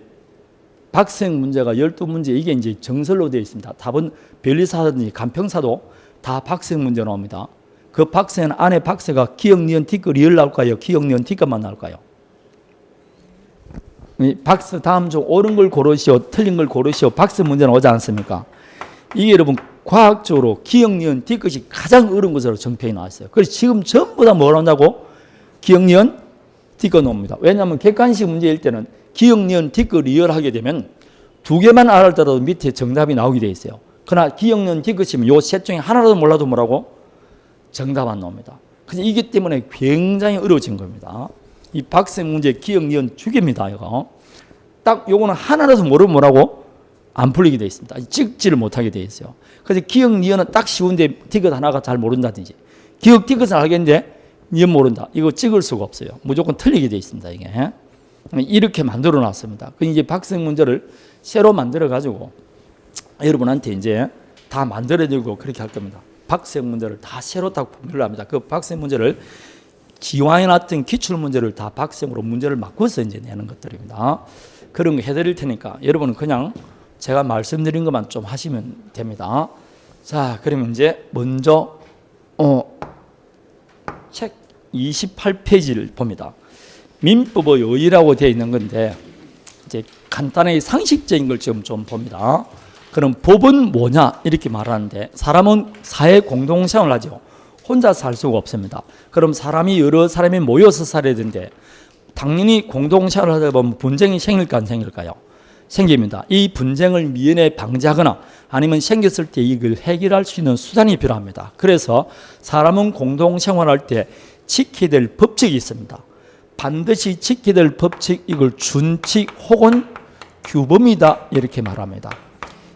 박생 문제가 12문제 이게 이제 정설로 되어 있습니다. 답은 변리사든지 간평사도 다 박생 문제 나옵니다. 그 박생 안에 박세가 기억, 니은, 티끌, 리을 나올까요? 기억, 니은, 티끌만 나올까요? 박스 다음 중 옳은 걸 고르시오, 틀린 걸 고르시오. 박스 문제는 오지 않습니까? 이게 여러분 과학적으로 기억, 니은, 티끌이 가장 어려운 것으로 정평이 나왔어요. 그래서 지금 전부 다 뭘 한다고? 기억, 니은, 티끌 나옵니다. 왜냐하면 객관식 문제일 때는 기억, 니은, 티끌, 리을 하게 되면 두 개만 알더라도 밑에 정답이 나오게 돼 있어요. 그러나 기억, 니은, 티끌이면 요 셋 중에 하나라도 몰라도 뭐라고? 정답 안 나옵니다. 그래서 이기 때문에 굉장히 어려워진 겁니다. 이 박생 문제 기억, 니은 죽입니다. 이거 딱 요거는 하나라도 모르면 뭐라고? 안 풀리게 돼 있습니다. 찍지를 못하게 돼 있어요. 그래서 기억, 니은은 딱 쉬운데 티끌 하나가 잘 모른다든지 기억, 티끌은 알겠는데 니은 모른다. 이거 찍을 수가 없어요. 무조건 틀리게 돼 있습니다. 이게 이렇게 만들어 놨습니다. 그 이제 박생 문제를 새로 만들어 가지고 여러분한테 이제 다 만들어 드리고 그렇게 할 겁니다. 박생 문제를 다 새로 딱 분별합니다. 그 박생 문제를 기왕에 놨던 기출 문제를 다 박생으로 문제를 바꿔서 이제 내는 것들입니다. 그런 거 해드릴 테니까 여러분은 그냥 제가 말씀드린 것만 좀 하시면 됩니다. 자, 그러면 이제 먼저 책 28페이지를 봅니다. 민법의 의의라고 되어 있는 건데 이제 간단하게 상식적인 걸 좀 봅니다. 그럼 법은 뭐냐 이렇게 말하는데 사람은 사회 공동생활을 하죠. 혼자 살 수가 없습니다. 그럼 사람이 여러 사람이 모여서 살아야 되는데 당연히 공동생활을 하다 보면 분쟁이 생길까 안 생길까요? 생깁니다. 이 분쟁을 미연에 방지하거나 아니면 생겼을 때 이걸 해결할 수 있는 수단이 필요합니다. 그래서 사람은 공동생활할 때 지켜야 될 법칙이 있습니다. 반드시 지켜야 될 법칙 이걸 준칙 혹은 규범이다 이렇게 말합니다.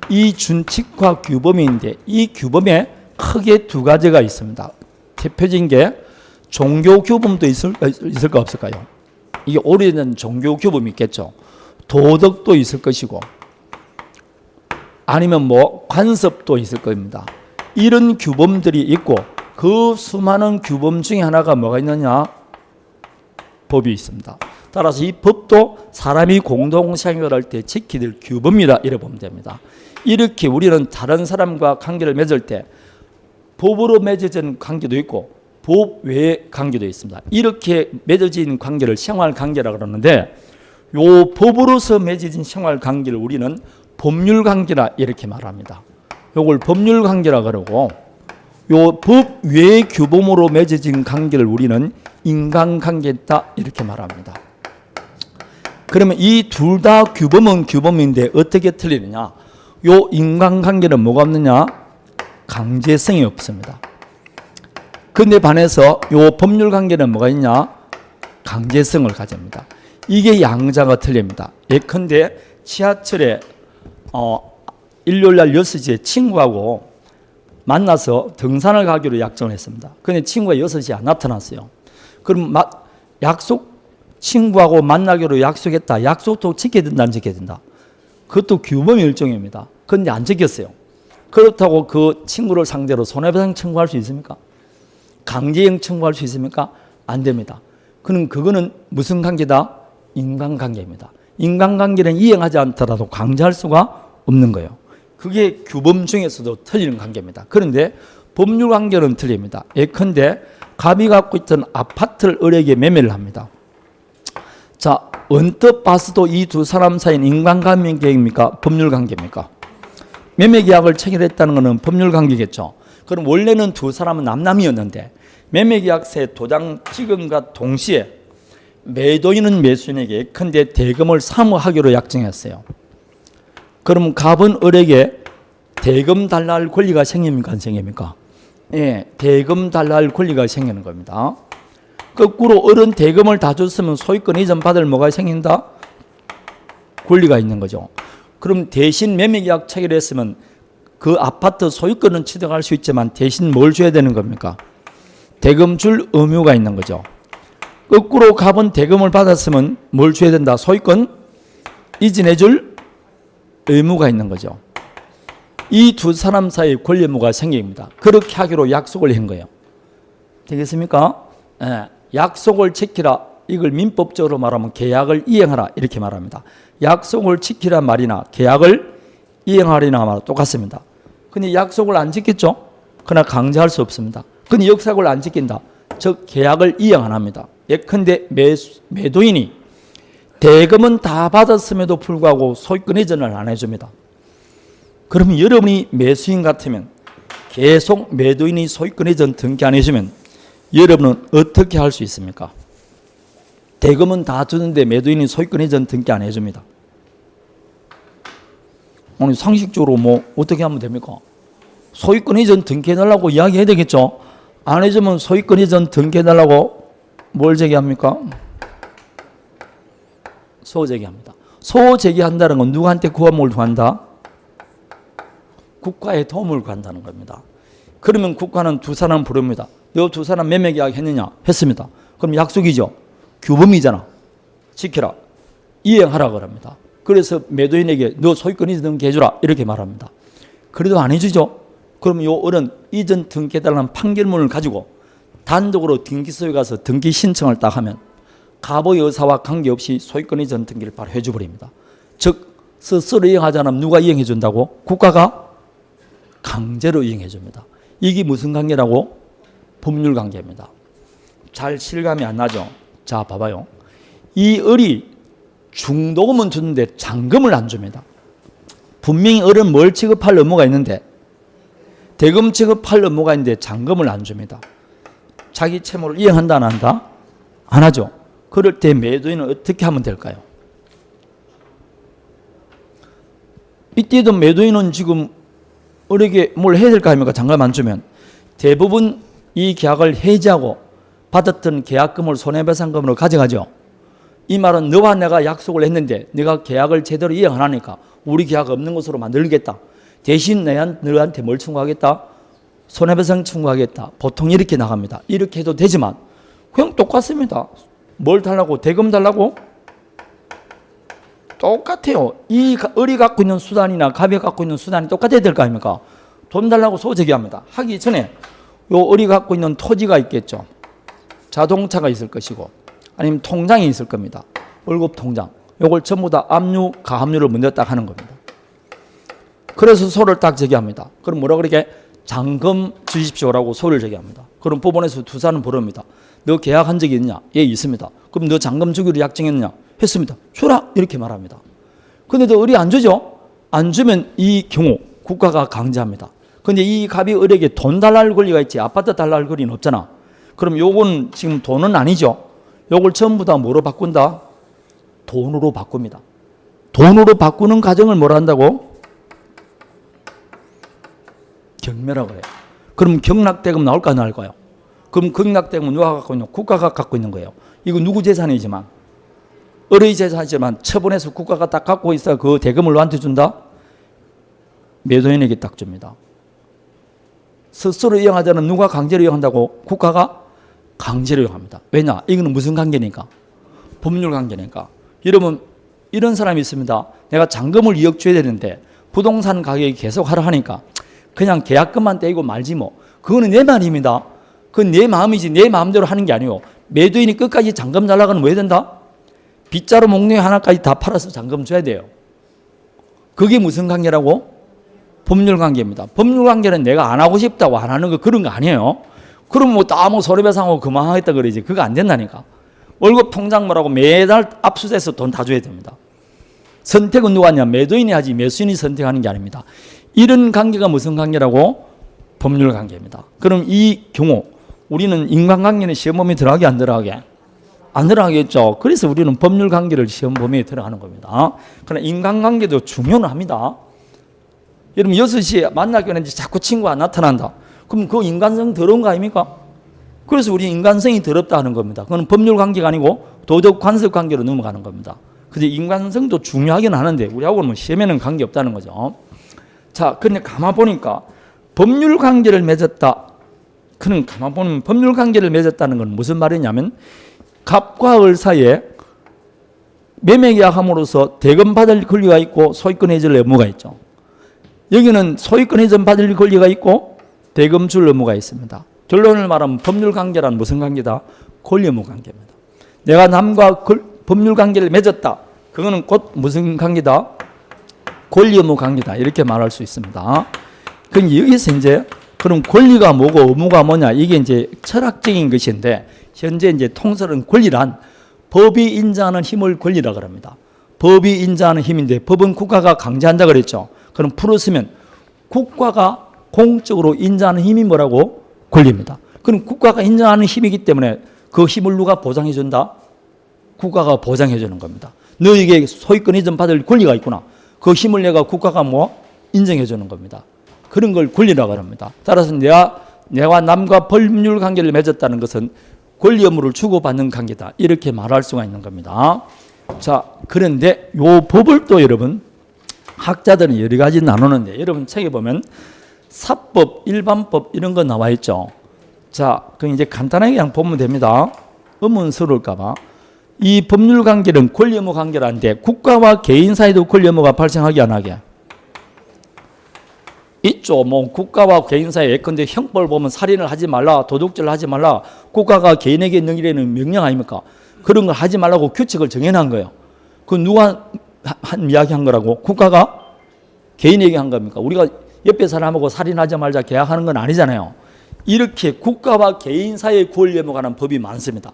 이 준칙과 규범인데 이 규범에 크게 두 가지가 있습니다. 대표적인 게 종교 규범도 있을까 없을까요? 이게 오래된 종교 규범이 있겠죠. 도덕도 있을 것이고 아니면 뭐 관습도 있을 겁니다. 이런 규범들이 있고 그 수많은 규범 중에 하나가 뭐가 있느냐? 법이 있습니다. 따라서 이 법도 사람이 공동생활할 때 지켜야 될 규범이다 이렇게 보면 됩니다. 이렇게 우리는 다른 사람과 관계를 맺을 때 법으로 맺어진 관계도 있고 법 외의 관계도 있습니다. 이렇게 맺어진 관계를 생활관계라고 그러는데 요 법으로서 맺어진 생활관계를 우리는 법률관계라 이렇게 말합니다. 요걸 법률관계라고 그러고 요 법 외의 규범으로 맺어진 관계를 우리는 인간관계다 이렇게 말합니다. 그러면 이 둘 다 규범은 규범인데 어떻게 틀리느냐? 요 인간관계는 뭐가 없느냐? 강제성이 없습니다. 근데 반해서 요 법률관계는 뭐가 있냐? 강제성을 가집니다. 이게 양자가 틀립니다. 예컨대 지하철에 일요일날 6시에 친구하고 만나서 등산을 가기로 약정을 했습니다. 근데 친구가 6시에 안 나타났어요. 그럼 친구하고 만나기로 약속했다. 약속도 지켜야 된다, 안 지켜야 된다? 그것도 규범의 일종입니다. 그런데 안 지켰어요. 그렇다고 그 친구를 상대로 손해배상 청구할 수 있습니까? 강제형 청구할 수 있습니까? 안 됩니다. 그거는 무슨 관계다? 인간관계입니다. 인간관계는 이행하지 않더라도 강제할 수가 없는 거예요. 그게 규범 중에서도 틀리는 관계입니다. 그런데 법률관계는 틀립니다. 예컨대 갑이 갖고 있던 아파트를 을에게 매매를 합니다. 자, 언뜻 봐서도 이 두 사람 사이는 인간관계입니까? 법률관계입니까? 매매계약을 체결했다는 것은 법률관계겠죠. 그럼 원래는 두 사람은 남남이었는데 매매계약서에 도장 찍음과 동시에 매도인은 매수인에게 예컨대 대금을 사모하기로 약정했어요. 그럼 갑은 을에게 대금 달라 할 권리가 생깁니까? 안 생깁니까? 예, 대금 달라 할 권리가 생기는 겁니다. 거꾸로 을은 대금을 다 줬으면 소유권 이전 받을 뭐가 생긴다? 권리가 있는 거죠. 그럼 대신 매매계약 체결했으면 그 아파트 소유권은 취득할 수 있지만 대신 뭘 줘야 되는 겁니까? 대금 줄 의무가 있는 거죠. 거꾸로 갑은 대금을 받았으면 뭘 줘야 된다? 소유권 이전해 줄 의무가 있는 거죠. 이 두 사람 사이에 권리 의무가 생깁니다. 그렇게 하기로 약속을 한 거예요. 되겠습니까? 예, 약속을 지키라. 이걸 민법적으로 말하면 계약을 이행하라 이렇게 말합니다. 약속을 지키란 말이나 계약을 이행하리나 말 똑같습니다. 근데 약속을 안 지켰죠? 그러나 강제할 수 없습니다. 근데 약속을 안 지킨다. 즉 계약을 이행 안 합니다. 예컨대 매도인이 대금은 다 받았음에도 불구하고 소유권 이전을 안 해줍니다. 그러면 여러분이 매수인 같으면 계속 매도인이 소유권 이전 등기 안 해주면 여러분은 어떻게 할 수 있습니까? 대금은 다 주는데 매도인이 소유권 이전 등기 안 해줍니다. 오늘 상식적으로 뭐 어떻게 하면 됩니까? 소유권 이전 등기해달라고 이야기해야 되겠죠? 안 해주면 소유권 이전 등기해달라고 뭘 제기합니까? 소제기합니다. 소제기한다는 건 누구한테 구함을 구한다? 국가의 도움을 구한다는 겁니다. 그러면 국가는 두 사람 부릅니다. 너 두 사람 매매계약 했느냐? 했습니다. 그럼 약속이죠. 규범이잖아. 지켜라. 이행하라 그럽니다. 그래서 매도인에게 너 소유권 이전 등기해주라 이렇게 말합니다. 그래도 안 해주죠. 그럼 요 을은 이전 등기해달라는 판결문을 가지고 단독으로 등기소에 가서 등기 신청을 딱 하면 갑의 의사와 관계없이 소유권 이전 등기를 바로 해줘버립니다. 즉 스스로 이행하지 않으면 누가 이행해 준다고? 국가가 강제로 이행해 줍니다. 이게 무슨 관계라고? 법률관계입니다. 잘 실감이 안 나죠? 자 봐봐요. 이 을이 중도금은 주는데 잔금을 안 줍니다. 분명히 을은 뭘 취급할 의무가 있는데 대금 취급할 의무가 있는데 잔금을 안 줍니다. 자기 채무를 이행한다 안 한다? 안 하죠. 그럴 때 매도인은 어떻게 하면 될까요? 이때도 매도인은 지금 을에게 뭘 해야 될까 합니까? 잔금 안 주면 대부분 이 계약을 해지하고 받았던 계약금을 손해배상금으로 가져가죠. 이 말은 너와 내가 약속을 했는데 네가 계약을 제대로 이행 안 하니까 우리 계약 없는 것으로 만들겠다. 대신 너한테 뭘 청구하겠다? 손해배상 청구하겠다. 보통 이렇게 나갑니다. 이렇게 해도 되지만 그냥 똑같습니다. 뭘 달라고? 대금 달라고? 똑같아요. 이 을이 갖고 있는 수단이나 갑이 갖고 있는 수단이 똑같아야 될 거 아닙니까? 돈 달라고 소제기합니다. 하기 전에 요 을이 갖고 있는 토지가 있겠죠. 자동차가 있을 것이고 아니면 통장이 있을 겁니다. 월급 통장. 요걸 전부 다 압류, 가압류를 먼저 딱 하는 겁니다. 그래서 소를 딱 제기합니다. 그럼 뭐라 그러게? 잔금 주십시오라고 소를 제기합니다. 그럼 법원에서 투사는 부릅니다. 너 계약한 적이 있냐? 예, 있습니다. 그럼 너 잔금 주기로 약정했냐? 했습니다. 주라! 이렇게 말합니다. 근데 너 을이 안 주죠? 안 주면 이 경우 국가가 강제합니다. 근데 이 갑이 을에게 돈 달라 할 권리가 있지 아파트 달라 할 권리는 없잖아. 그럼 요건 지금 돈은 아니죠. 요걸 전부 다 뭐로 바꾼다? 돈으로 바꿉니다. 돈으로 바꾸는 과정을 뭐라 한다고? 경매라고 해요. 그럼 경락대금 나올까 안 나올까요? 그럼 경락대금은 누가 갖고 있는? 국가가 갖고 있는 거예요. 이거 누구 재산이지만 을의 재산이지만 처분해서 국가가 딱 갖고 있어 그 대금을 누구한테 준다? 매도인에게 딱 줍니다. 스스로 이용하자는 누가 강제로 이용한다고? 국가가 강제로 이용합니다. 왜냐? 이거는 무슨 관계니까? 법률 관계니까. 여러분 이런 사람이 있습니다. 내가 잔금을 2억 줘야 되는데 부동산 가격이 계속 하락하니까 그냥 계약금만 떼고 말지 뭐. 그거는 내 말입니다. 그건 내 마음이지 내 마음대로 하는 게 아니에요. 매도인이 끝까지 잔금 달라고 하면 뭐 해야 된다? 빗자루 목록 하나까지 다 팔아서 잔금 줘야 돼요. 그게 무슨 관계라고? 법률 관계입니다. 법률 관계는 내가 안 하고 싶다고 안 하는 거 그런 거 아니에요. 그럼 뭐 다 뭐 손해배상하고 그만하겠다 그러지. 그거 안 된다니까. 월급 통장 뭐라고 매달 압수돼서 돈 다 줘야 됩니다. 선택은 누가 하냐? 매도인이 하지 매수인이 선택하는 게 아닙니다. 이런 관계가 무슨 관계라고? 법률 관계입니다. 그럼 이 경우 우리는 인간관계는 시험 범위에 들어가게 안 들어가게? 안 들어가겠죠. 그래서 우리는 법률 관계를 시험 범위에 들어가는 겁니다. 그러나 인간관계도 중요는 합니다. 여러분 6시에 만나기로 했는데 자꾸 친구가 안 나타난다. 그럼 그 인간성 더러운 거 아닙니까? 그래서 우리 인간성이 더럽다 하는 겁니다. 그건 법률 관계가 아니고 도덕 관습 관계로 넘어가는 겁니다. 그래서 인간성도 중요하긴 하는데 우리하고는 뭐 시험에는 관계없다는 거죠. 자, 그런데 가만 보니까 법률 관계를 맺었다. 그는 가만 보면 법률 관계를 맺었다는 건 무슨 말이냐면 갑과 을 사이에 매매계약함으로써 대금 받을 권리가 있고 소유권 해줄 의무가 있죠. 여기는 소유권 해전 받을 권리가 있고 대금 줄 의무가 있습니다. 결론을 말하면 법률 관계란 무슨 관계다? 권리 의무 관계입니다. 내가 남과 법률 관계를 맺었다. 그거는 곧 무슨 관계다? 권리 의무 관계다. 이렇게 말할 수 있습니다. 그럼 여기서 이제 그럼 권리가 뭐고 의무가 뭐냐? 이게 이제 철학적인 것인데 현재 이제 통설은 권리란 법이 인정하는 힘을 권리라고 합니다. 법이 인정하는 힘인데 법은 국가가 강제한다 그랬죠. 그럼 풀었으면 국가가 공적으로 인정하는 힘이 뭐라고? 권리입니다. 그럼 국가가 인정하는 힘이기 때문에 그 힘을 누가 보장해 준다? 국가가 보장해 주는 겁니다. 너에게 소유권 이전 받을 권리가 있구나. 그 힘을 내가 국가가 뭐 인정해 주는 겁니다. 그런 걸 권리라고 합니다. 따라서 내가 남과 법률 관계를 맺었다는 것은 권리 의무를 주고받는 관계다. 이렇게 말할 수가 있는 겁니다. 자, 그런데 요 법을 또 여러분 학자들은 여러 가지 나누는데 여러분 책에 보면 사법, 일반법 이런 거 나와 있죠. 자, 그럼 이제 간단하게 그냥 보면 됩니다. 의문스러울까 봐. 이 법률 관계는 권리 의무 관계라는데 국가와 개인 사이도 권리 의무가 발생하게 안 하게? 있죠. 뭐 국가와 개인 사이에 예컨대 형법을 보면 살인을 하지 말라, 도둑질을 하지 말라. 국가가 개인에게 능이라는 명령 아닙니까? 그런 걸 하지 말라고 규칙을 정해놓은 거예요. 그 누가 한 이야기 한 거라고? 국가가 개인에게 한 겁니까? 우리가 옆에 사람하고 살인하지 말자 계약하는 건 아니잖아요. 이렇게 국가와 개인 사이의 권리 의무에 관한 법이 많습니다.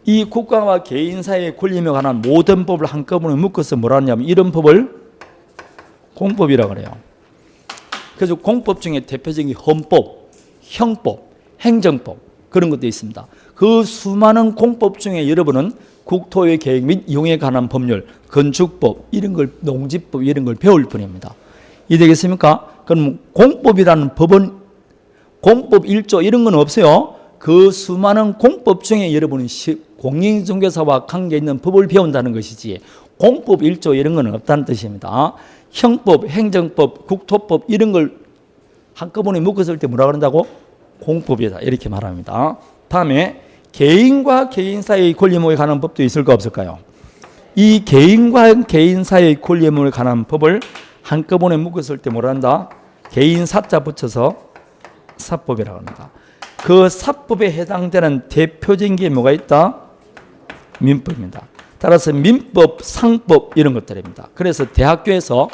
이 국가와 개인 사이의 권리 의무에 관한 모든 법을 한꺼번에 묶어서 뭐라 하냐면 이런 법을 공법이라고 그래요. 그래서 공법 중에 대표적인 헌법, 형법, 행정법 그런 것도 있습니다. 그 수많은 공법 중에 여러분은 국토의 계획 및 이용에 관한 법률, 건축법 이런 걸 농지법 이런 걸 배울 뿐입니다. 이해되겠습니까? 그럼 공법이라는 법은 공법 1조 이런 건 없어요. 그 수많은 공법 중에 여러분은 공인중개사와 관계 있는 법을 배운다는 것이지 공법 1조 이런 건 없다는 뜻입니다. 형법, 행정법, 국토법 이런 걸 한꺼번에 묶었을 때 뭐라 그런다고? 공법이다 이렇게 말합니다. 다음에 개인과 개인 사이의 권리의무에 관한 법도 있을까 없을까요? 이 개인과 개인 사이의 권리의무에 관한 법을 한꺼번에 묶었을 때 뭐라 한다? 개인 사자 붙여서 사법이라고 합니다. 그 사법에 해당되는 대표적인 게 뭐가 있다? 민법입니다. 따라서 민법, 상법 이런 것들입니다. 그래서 대학교에서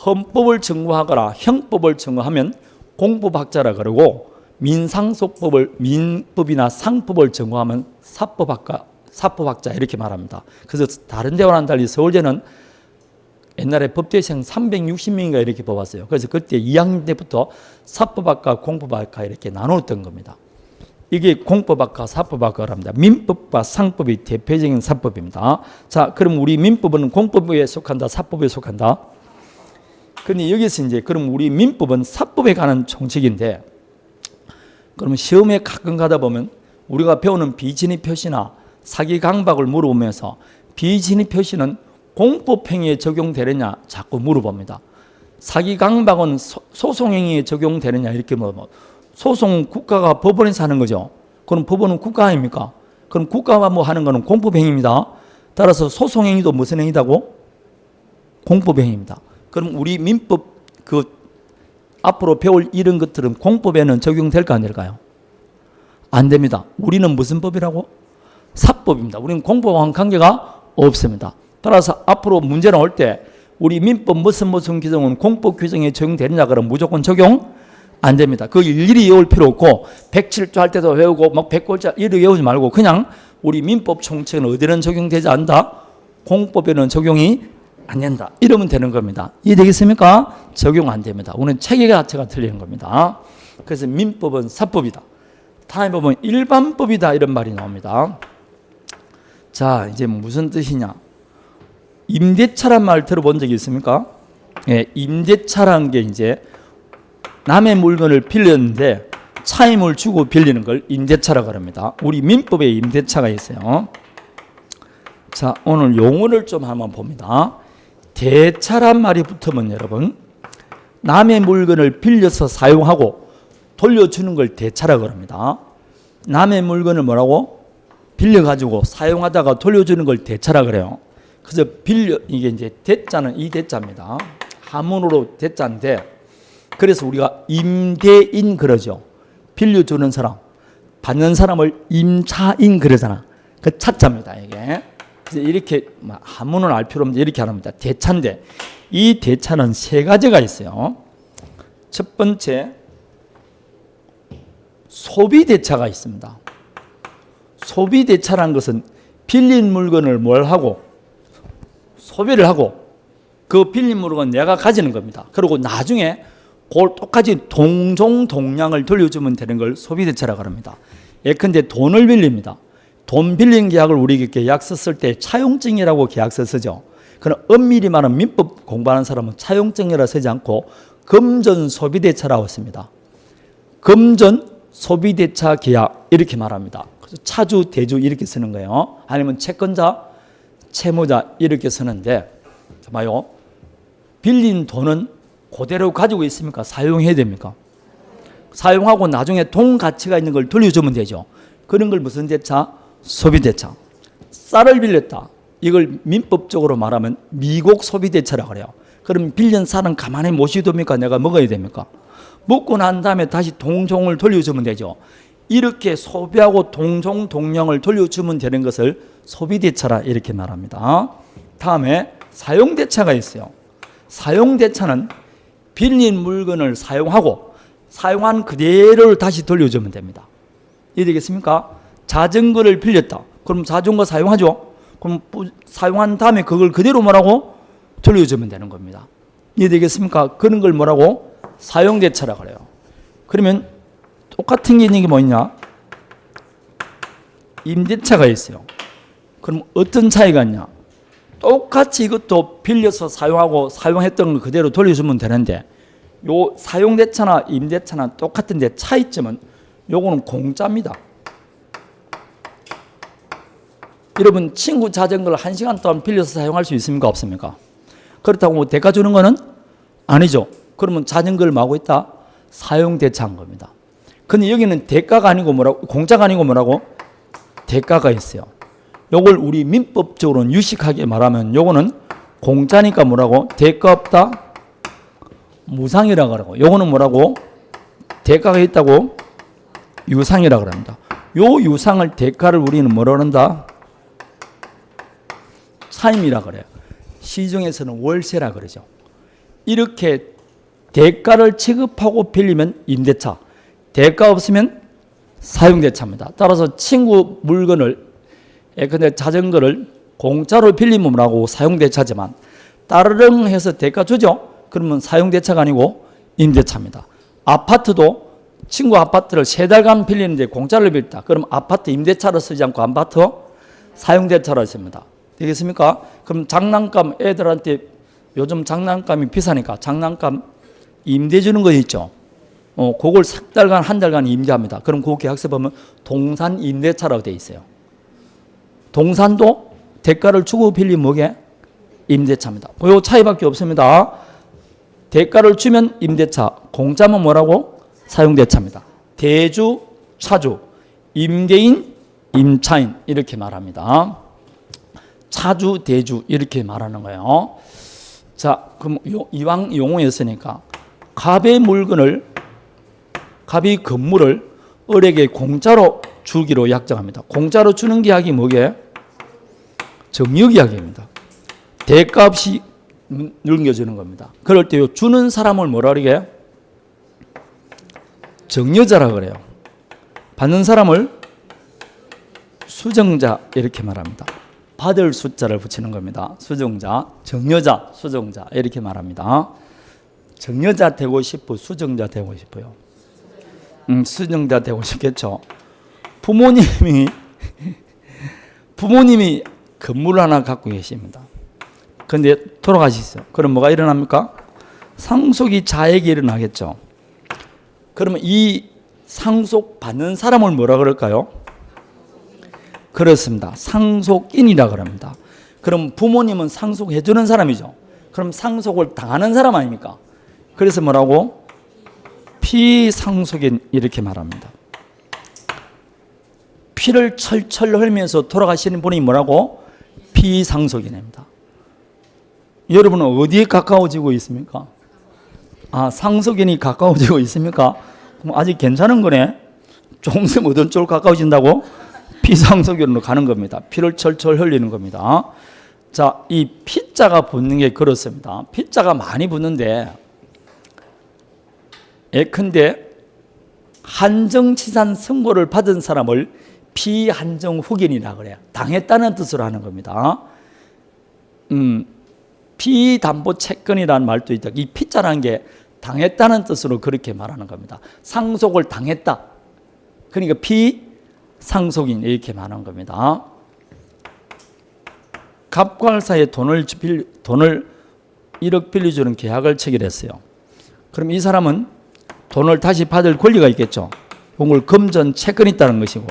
헌법을 청구하거나 형법을 청구하면 공법학자라 그러고 민상소법을 민법이나 상법을 청구하면 사법학자 이렇게 말합니다. 그래서 다른 데와는 달리 서울대는 옛날에 법대생 360명인가 이렇게 뽑았어요. 그래서 그때 2학년 때부터 사법학과, 공법학과 이렇게 나눴던 겁니다. 이게 공법학과, 사법학과랍니다. 민법과 상법이 대표적인 사법입니다. 자, 그럼 우리 민법은 공법에 속한다, 사법에 속한다? 근데 여기서 이제 그럼 우리 민법은 사법에 관한 총칙인데, 그러면 시험에 가끔 가다 보면 우리가 배우는 비진의 표시나 사기 강박을 물어보면서 비진의 표시는 공법행위에 적용되느냐 자꾸 물어봅니다. 사기 강박은 소송행위에 적용되느냐 이렇게 물어보면 소송은 국가가 법원에서 하는 거죠. 그럼 법원은 국가 아닙니까? 그럼 국가가 뭐 하는 거는 공법행위입니다. 따라서 소송행위도 무슨 행위다고? 공법행위입니다. 그럼 우리 민법 앞으로 배울 이런 것들은 공법에는 적용될까 안 될까요? 안 됩니다. 우리는 무슨 법이라고? 사법입니다. 우리는 공법과는 관계가 없습니다. 따라서 앞으로 문제 나올 때 우리 민법 무슨 규정은 공법 규정에 적용되느냐 그러면 무조건 적용 안 됩니다. 그 일일이 외울 필요 없고 107조 할 때도 외우고 막 100골자 이렇게 외우지 말고 그냥 우리 민법 총칙은 어디는 적용되지 않는다? 공법에는 적용이 안 된다. 이러면 되는 겁니다. 이해되겠습니까? 적용 안 됩니다. 우리는 체계 자체가 틀리는 겁니다. 그래서 민법은 사법이다. 다음에 보면 일반법이다 이런 말이 나옵니다. 자, 이제 무슨 뜻이냐? 임대차란 말 들어본 적이 있습니까? 예, 임대차라는 게 이제 남의 물건을 빌렸는데 차임을 주고 빌리는 걸 임대차라고 합니다. 우리 민법에 임대차가 있어요. 자, 오늘 용어를 좀 한번 봅니다. 대차란 말이 붙으면 여러분 남의 물건을 빌려서 사용하고 돌려주는 걸 대차라고 합니다. 남의 물건을 뭐라고? 빌려가지고 사용하다가 돌려주는 걸 대차라고 그래요. 그래서 이게 이제 대자는 이 대자입니다. 한문으로 대자인데 그래서 우리가 임대인 그러죠. 빌려주는 사람, 받는 사람을 임차인 그러잖아. 그 차자입니다, 이게. 그래서 이렇게 한문을 알 필요 없는데 이렇게 합니다. 대차인데 이 대차는 세 가지가 있어요. 첫 번째, 소비대차가 있습니다. 소비대차라는 것은 빌린 물건을 뭘 하고 소비를 하고 그 빌린 물건 내가 가지는 겁니다. 그리고 나중에 그걸 똑같이 동종동량을 돌려주면 되는 걸 소비대차라고 합니다. 예컨대 돈을 빌립니다. 돈 빌린 계약을 우리 계약서 쓸 때 차용증이라고 계약서 쓰죠. 그럼 엄밀히 말하면 민법 공부하는 사람은 차용증이라 쓰지 않고 금전 소비대차라고 씁니다. 금전 소비대차 계약 이렇게 말합니다. 그래서 차주, 대주 이렇게 쓰는 거예요. 아니면 채권자, 채무자 이렇게 쓰는데 봐요. 빌린 돈은 그대로 가지고 있습니까? 사용해야 됩니까? 사용하고 나중에 돈 가치가 있는 걸 돌려주면 되죠. 그런 걸 무슨 대차? 소비대차. 쌀을 빌렸다. 이걸 민법적으로 말하면 미국 소비대차라고 그래요. 그럼 빌린 쌀은 가만히 모시둡니까? 내가 먹어야 됩니까? 먹고 난 다음에 다시 동종을 돌려주면 되죠. 이렇게 소비하고 동종 동량을 돌려주면 되는 것을 소비대차라 이렇게 말합니다. 다음에 사용대차가 있어요. 사용대차는 빌린 물건을 사용하고 사용한 그대로를 다시 돌려주면 됩니다. 이해되겠습니까? 자전거를 빌렸다. 그럼 자전거 사용하죠. 그럼 사용한 다음에 그걸 그대로 뭐라고? 돌려주면 되는 겁니다. 이해되겠습니까? 그런 걸 뭐라고? 사용대차라고 그래요. 그러면 똑같은 게 있는 게 뭐 있냐? 임대차가 있어요. 그럼 어떤 차이가 있냐? 똑같이 이것도 빌려서 사용하고 사용했던 걸 그대로 돌려주면 되는데 요 사용대차나 임대차나 똑같은데 차이점은 요거는 공짜입니다. 여러분 친구 자전거를 1시간 동안 빌려서 사용할 수 있습니까? 없습니까? 그렇다고 뭐 대가 주는 거는 아니죠. 그러면 자전거를 뭐하고 있다? 사용대차한 겁니다. 근데 여기는 대가가 아니고 뭐라고? 공짜가 아니고 뭐라고? 대가가 있어요. 요걸 우리 민법적으로는 유식하게 말하면 요거는 공짜니까 뭐라고? 대가 없다? 무상이라고 하고, 요거는 뭐라고? 대가가 있다고? 유상이라고 합니다. 요 유상을 대가를 우리는 뭐라고 한다? 차임이라고 그래요. 시중에서는 월세라 그러죠. 이렇게 대가를 취급하고 빌리면 임대차, 대가 없으면 사용대차입니다. 따라서 친구 물건을, 예컨대 자전거를 공짜로 빌리면 뭐라고? 사용대차지만 따르릉 해서 대가 주죠? 그러면 사용대차가 아니고 임대차입니다. 아파트도 친구 아파트를 3달간 빌리는데 공짜로 빌렸다. 그럼 아파트 임대차로 쓰지 않고 아파트 사용대차로 씁니다. 되겠습니까? 그럼 장난감 애들한테 요즘 장난감이 비싸니까 장난감 임대 주는 거 있죠? 그걸 3달간, 1달간 임대합니다. 그럼 그 계약서 보면 동산 임대차라고 되어 있어요. 동산도 대가를 주고 빌리면 뭐게? 임대차입니다. 그 차이밖에 없습니다. 대가를 주면 임대차, 공짜면 뭐라고? 사용대차입니다. 대주, 차주, 임대인, 임차인 이렇게 말합니다. 차주, 대주 이렇게 말하는 거예요. 자, 그럼 이왕 용어였으니까 갑의 물건을, 갑이 건물을 을에게 공짜로 주기로 약정합니다. 공짜로 주는 계약이 뭐게? 정유계약입니다. 대가 없이 넘겨주는 겁니다. 그럴 때 주는 사람을 뭐라 그러게? 정여자라고 그래요. 받는 사람을 수정자 이렇게 말합니다. 받을 숫자를 붙이는 겁니다. 수정자, 정여자, 수정자 이렇게 말합니다. 정여자 되고 싶어, 수정자 되고 싶어요? 수정자 되고 싶겠죠. 부모님이 건물 하나 갖고 계십니다. 그런데 돌아가셨어요. 그럼 뭐가 일어납니까? 상속이 자에게 일어나겠죠. 그러면 이 상속 받는 사람을 뭐라 그럴까요? 그렇습니다. 상속인이라 그럽니다. 그럼 부모님은 상속해 주는 사람이죠. 그럼 상속을 당하는 사람 아닙니까? 그래서 뭐라고? 피상속인 이렇게 말합니다. 피를 철철 흘리면서 돌아가시는 분이 뭐라고? 피상속인입니다. 여러분은 어디에 가까워지고 있습니까? 상속인이 가까워지고 있습니까? 그럼 아직 괜찮은 거네. 조금씩 어떤 쪽으로 가까워진다고? 피상속인으로 가는 겁니다. 피를 철철 흘리는 겁니다. 자, 이 피자가 붙는 게 그렇습니다. 피자가 많이 붙는데 예컨대 한정치산 선고를 받은 사람을 피한정후견이라 그래요. 당했다는 뜻으로 하는 겁니다. 피담보채권이라는 말도 있다. 이 피자라는 게 당했다는 뜻으로 그렇게 말하는 겁니다. 상속을 당했다. 그러니까 피상속인 이렇게 말하는 겁니다. 갑과 사이에 돈을 1억 빌려주는 계약을 체결했어요. 그럼 이 사람은 돈을 다시 받을 권리가 있겠죠. 그걸 금전 채권이 있다는 것이고,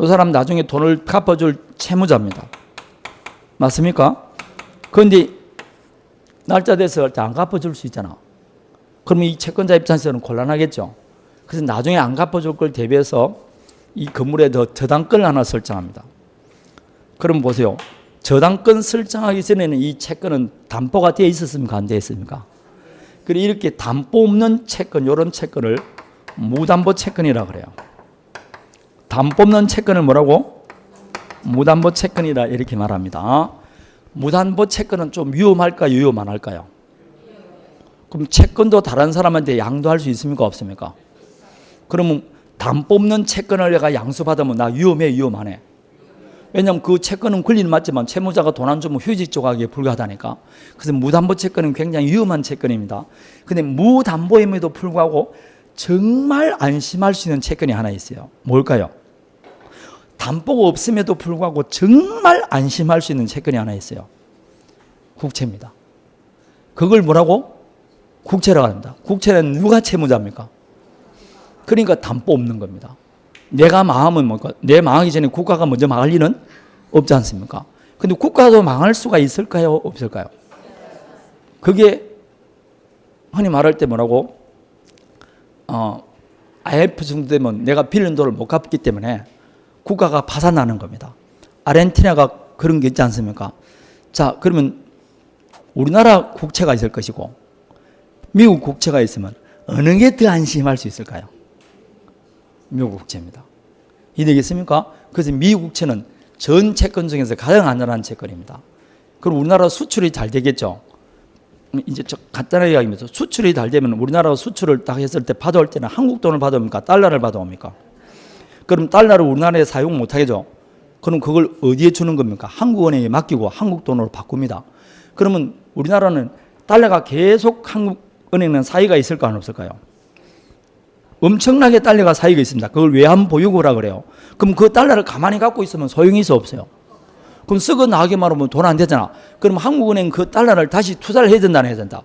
이 사람 나중에 돈을 갚아줄 채무자입니다. 맞습니까? 그런데 날짜 돼서 안 갚아줄 수 있잖아. 그러면 이 채권자 입장에서는 곤란하겠죠. 그래서 나중에 안 갚아줄 걸 대비해서 이 건물에 더 저당권을 하나 설정합니다. 그럼 보세요. 저당권 설정하기 전에는 이 채권은 담보가 되어 있었습니까? 안 되어 있습니까? 그리고 이렇게 담보 없는 채권, 이런 채권을 무담보 채권이라고 그래요. 담보 없는 채권을 뭐라고? 무담보 채권이라 이렇게 말합니다. 무담보 채권은 좀 위험할까요? 위험 안 할까요? 그럼 채권도 다른 사람한테 양도할 수 있습니까? 없습니까? 그러면 담보 없는 채권을 내가 양수받으면 나 위험해? 위험 안 해? 왜냐하면 그 채권은 권리는 맞지만 채무자가 돈 안 주면 휴지 조각에 불과하다니까. 그래서 무담보 채권은 굉장히 위험한 채권입니다. 근데 무담보임에도 불구하고 정말 안심할 수 있는 채권이 하나 있어요. 뭘까요? 담보가 없음에도 불구하고 정말 안심할 수 있는 채권이 하나 있어요. 국채입니다. 그걸 뭐라고? 국채라고 합니다. 국채는 누가 채무자입니까? 그러니까 담보 없는 겁니다. 내가 망하면 뭘까? 내 망하기 전에 국가가 먼저 망할 일은 없지 않습니까? 근데 국가도 망할 수가 있을까요? 없을까요? 그게 흔히 말할 때 뭐라고? IMF 정도 되면 내가 빌린 돈을 못 갚기 때문에 국가가 파산나는 겁니다. 아르헨티나가 그런 게 있지 않습니까? 자, 그러면 우리나라 국채가 있을 것이고 미국 국채가 있으면 어느 게 더 안심할 수 있을까요? 미국 국채입니다. 이해되겠습니까? 그래서 미국 국채는 전 채권 중에서 가장 안전한 채권입니다. 그럼 우리나라 수출이 잘 되겠죠? 이제 간단하게 이야기하면서 수출이 잘 되면 우리나라가 수출을 딱 했을 때 받아올 때는 한국 돈을 받아옵니까? 달러를 받아옵니까? 그럼 달러를 우리나라에 사용 못하겠죠? 그럼 그걸 어디에 주는 겁니까? 한국은행에 맡기고 한국 돈으로 바꿉니다. 그러면 우리나라는 달러가 계속 한국은행은 사이가 있을까 안 없을까요? 엄청나게 달러가 사이가 있습니다. 그걸 외환 보유고라 그래요. 그럼 그 달러를 가만히 갖고 있으면 소용이 있어 없어요? 그럼 쓰고 나가게 말하면 돈 안 되잖아. 그럼 한국은행 그 달러를 다시 투자를 해야 된다 안 해야 된다?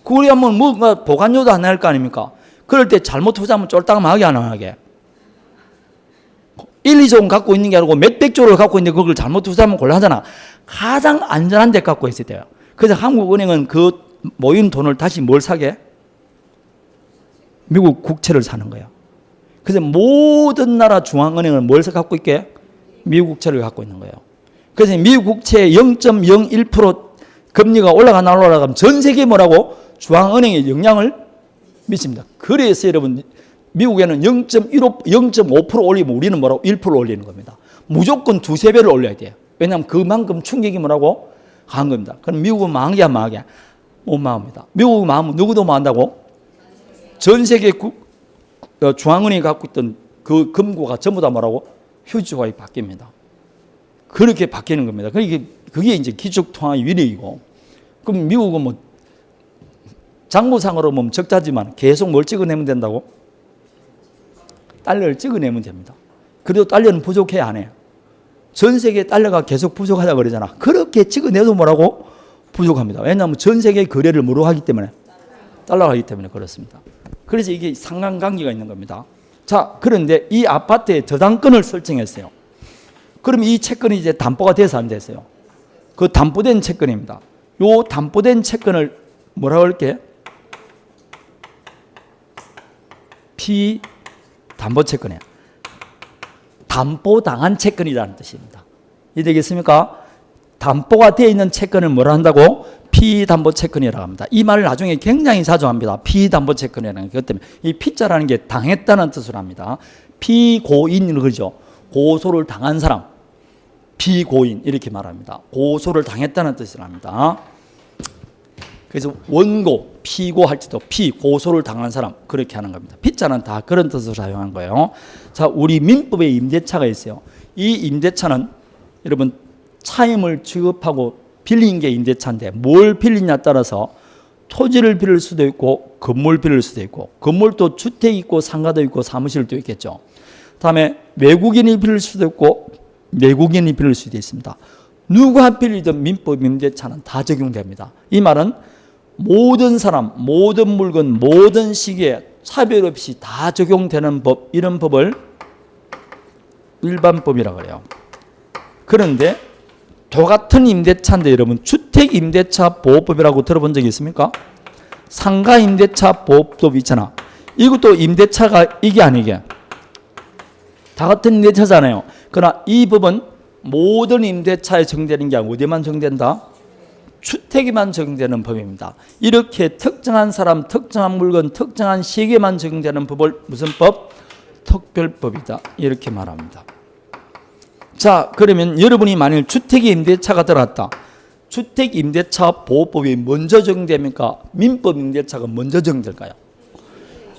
그걸 하면 뭔가 보관료도 안 날 거 아닙니까? 그럴 때 잘못 투자하면 쫄딱망하게 안 하게. 1, 2조 원 갖고 있는 게 아니고 몇백 조를 갖고 있는데 그걸 잘못 투자하면 곤란하잖아. 가장 안전한 데 갖고 있어야 돼요. 그래서 한국은행은 그 모인 돈을 다시 뭘 사게? 미국 국채를 사는 거예요. 그래서 모든 나라 중앙은행은 뭘 갖고 있게? 미국 국채를 갖고 있는 거예요. 그래서 미국 국채의 0.01% 금리가 올라가나 올라가면 전 세계에 뭐라고? 중앙은행에 영향을 미칩니다. 그래서 여러분 미국에는 0.15, 0.5% 올리면 우리는 뭐라고? 1% 올리는 겁니다. 무조건 두세 배를 올려야 돼요. 왜냐하면 그만큼 충격이 뭐라고? 강한 겁니다. 그럼 미국은 망하게 안 망하게? 못 망합니다. 미국이 망하면 누구도 망한다고? 전 세계 중앙은행이 갖고 있던 그 금고가 전부 다 뭐라고? 휴지조각이 바뀝니다. 그렇게 바뀌는 겁니다. 그게 이제 기축통화의 위력이고, 그럼 미국은 뭐 장부상으로 보면 적자지만 계속 뭘 찍어내면 된다고? 달러를 찍어내면 됩니다. 그래도 달러는 부족해야 안 해요. 전 세계 달러가 계속 부족하다고 그러잖아. 그렇게 찍어내도 뭐라고? 부족합니다. 왜냐하면 전 세계 거래를 뭐로 하기 때문에? 달러가 하기 때문에 그렇습니다. 그래서 이게 상관관계가 있는 겁니다. 자, 그런데 이 아파트에 저당권을 설정했어요. 그럼 이 채권이 이제 담보가 돼서 안 됐어요. 그 담보된 채권입니다. 요 담보된 채권을 뭐라고 할게? 피담보채권이에요. 담보당한 채권이라는 뜻입니다. 이해되겠습니까? 담보가 되어 있는 채권을 뭐라 한다고? 피담보채권이라고 합니다. 이 말을 나중에 굉장히 자주 합니다. 피담보채권이라는 것 때문에 이 피자라는 게 당했다는 뜻을 합니다. 피고인을 그러죠. 고소를 당한 사람, 피고인 이렇게 말합니다. 고소를 당했다는 뜻을 합니다. 그래서 원고, 피고할지도 피고소를 당한 사람 그렇게 하는 겁니다. 피자는 다 그런 뜻으로 사용한 거예요. 자, 우리 민법에 임대차가 있어요. 이 임대차는 여러분 차임을 취급하고 빌린 게 임대차인데 뭘 빌리냐에 따라서 토지를 빌릴 수도 있고 건물 빌릴 수도 있고, 건물도 주택이 있고 상가도 있고 사무실도 있겠죠. 다음에 외국인이 빌릴 수도 있고 내국인이 빌릴 수도 있습니다. 누가 빌리든 민법 임대차는 다 적용됩니다. 이 말은 모든 사람, 모든 물건, 모든 시기에 차별 없이 다 적용되는 법, 이런 법을 일반법이라고 그래요. 그런데 똑같은 임대차인데 여러분 주택임대차 보호법이라고 들어본 적이 있습니까? 상가임대차 보호법 있잖아. 이것도 임대차가 이게 아니게 다 같은 임대차잖아요. 그러나 이 법은 모든 임대차에 적용되는 게 아니고 어디만 적용된다? 주택에만 적용되는 법입니다. 이렇게 특정한 사람, 특정한 물건, 특정한 시기에만 적용되는 법을 무슨 법? 특별법이다. 이렇게 말합니다. 자, 그러면 여러분이 만일 주택의 임대차가 들어갔다. 주택임대차 보호법이 먼저 적용됩니까? 민법 임대차가 먼저 적용될까요?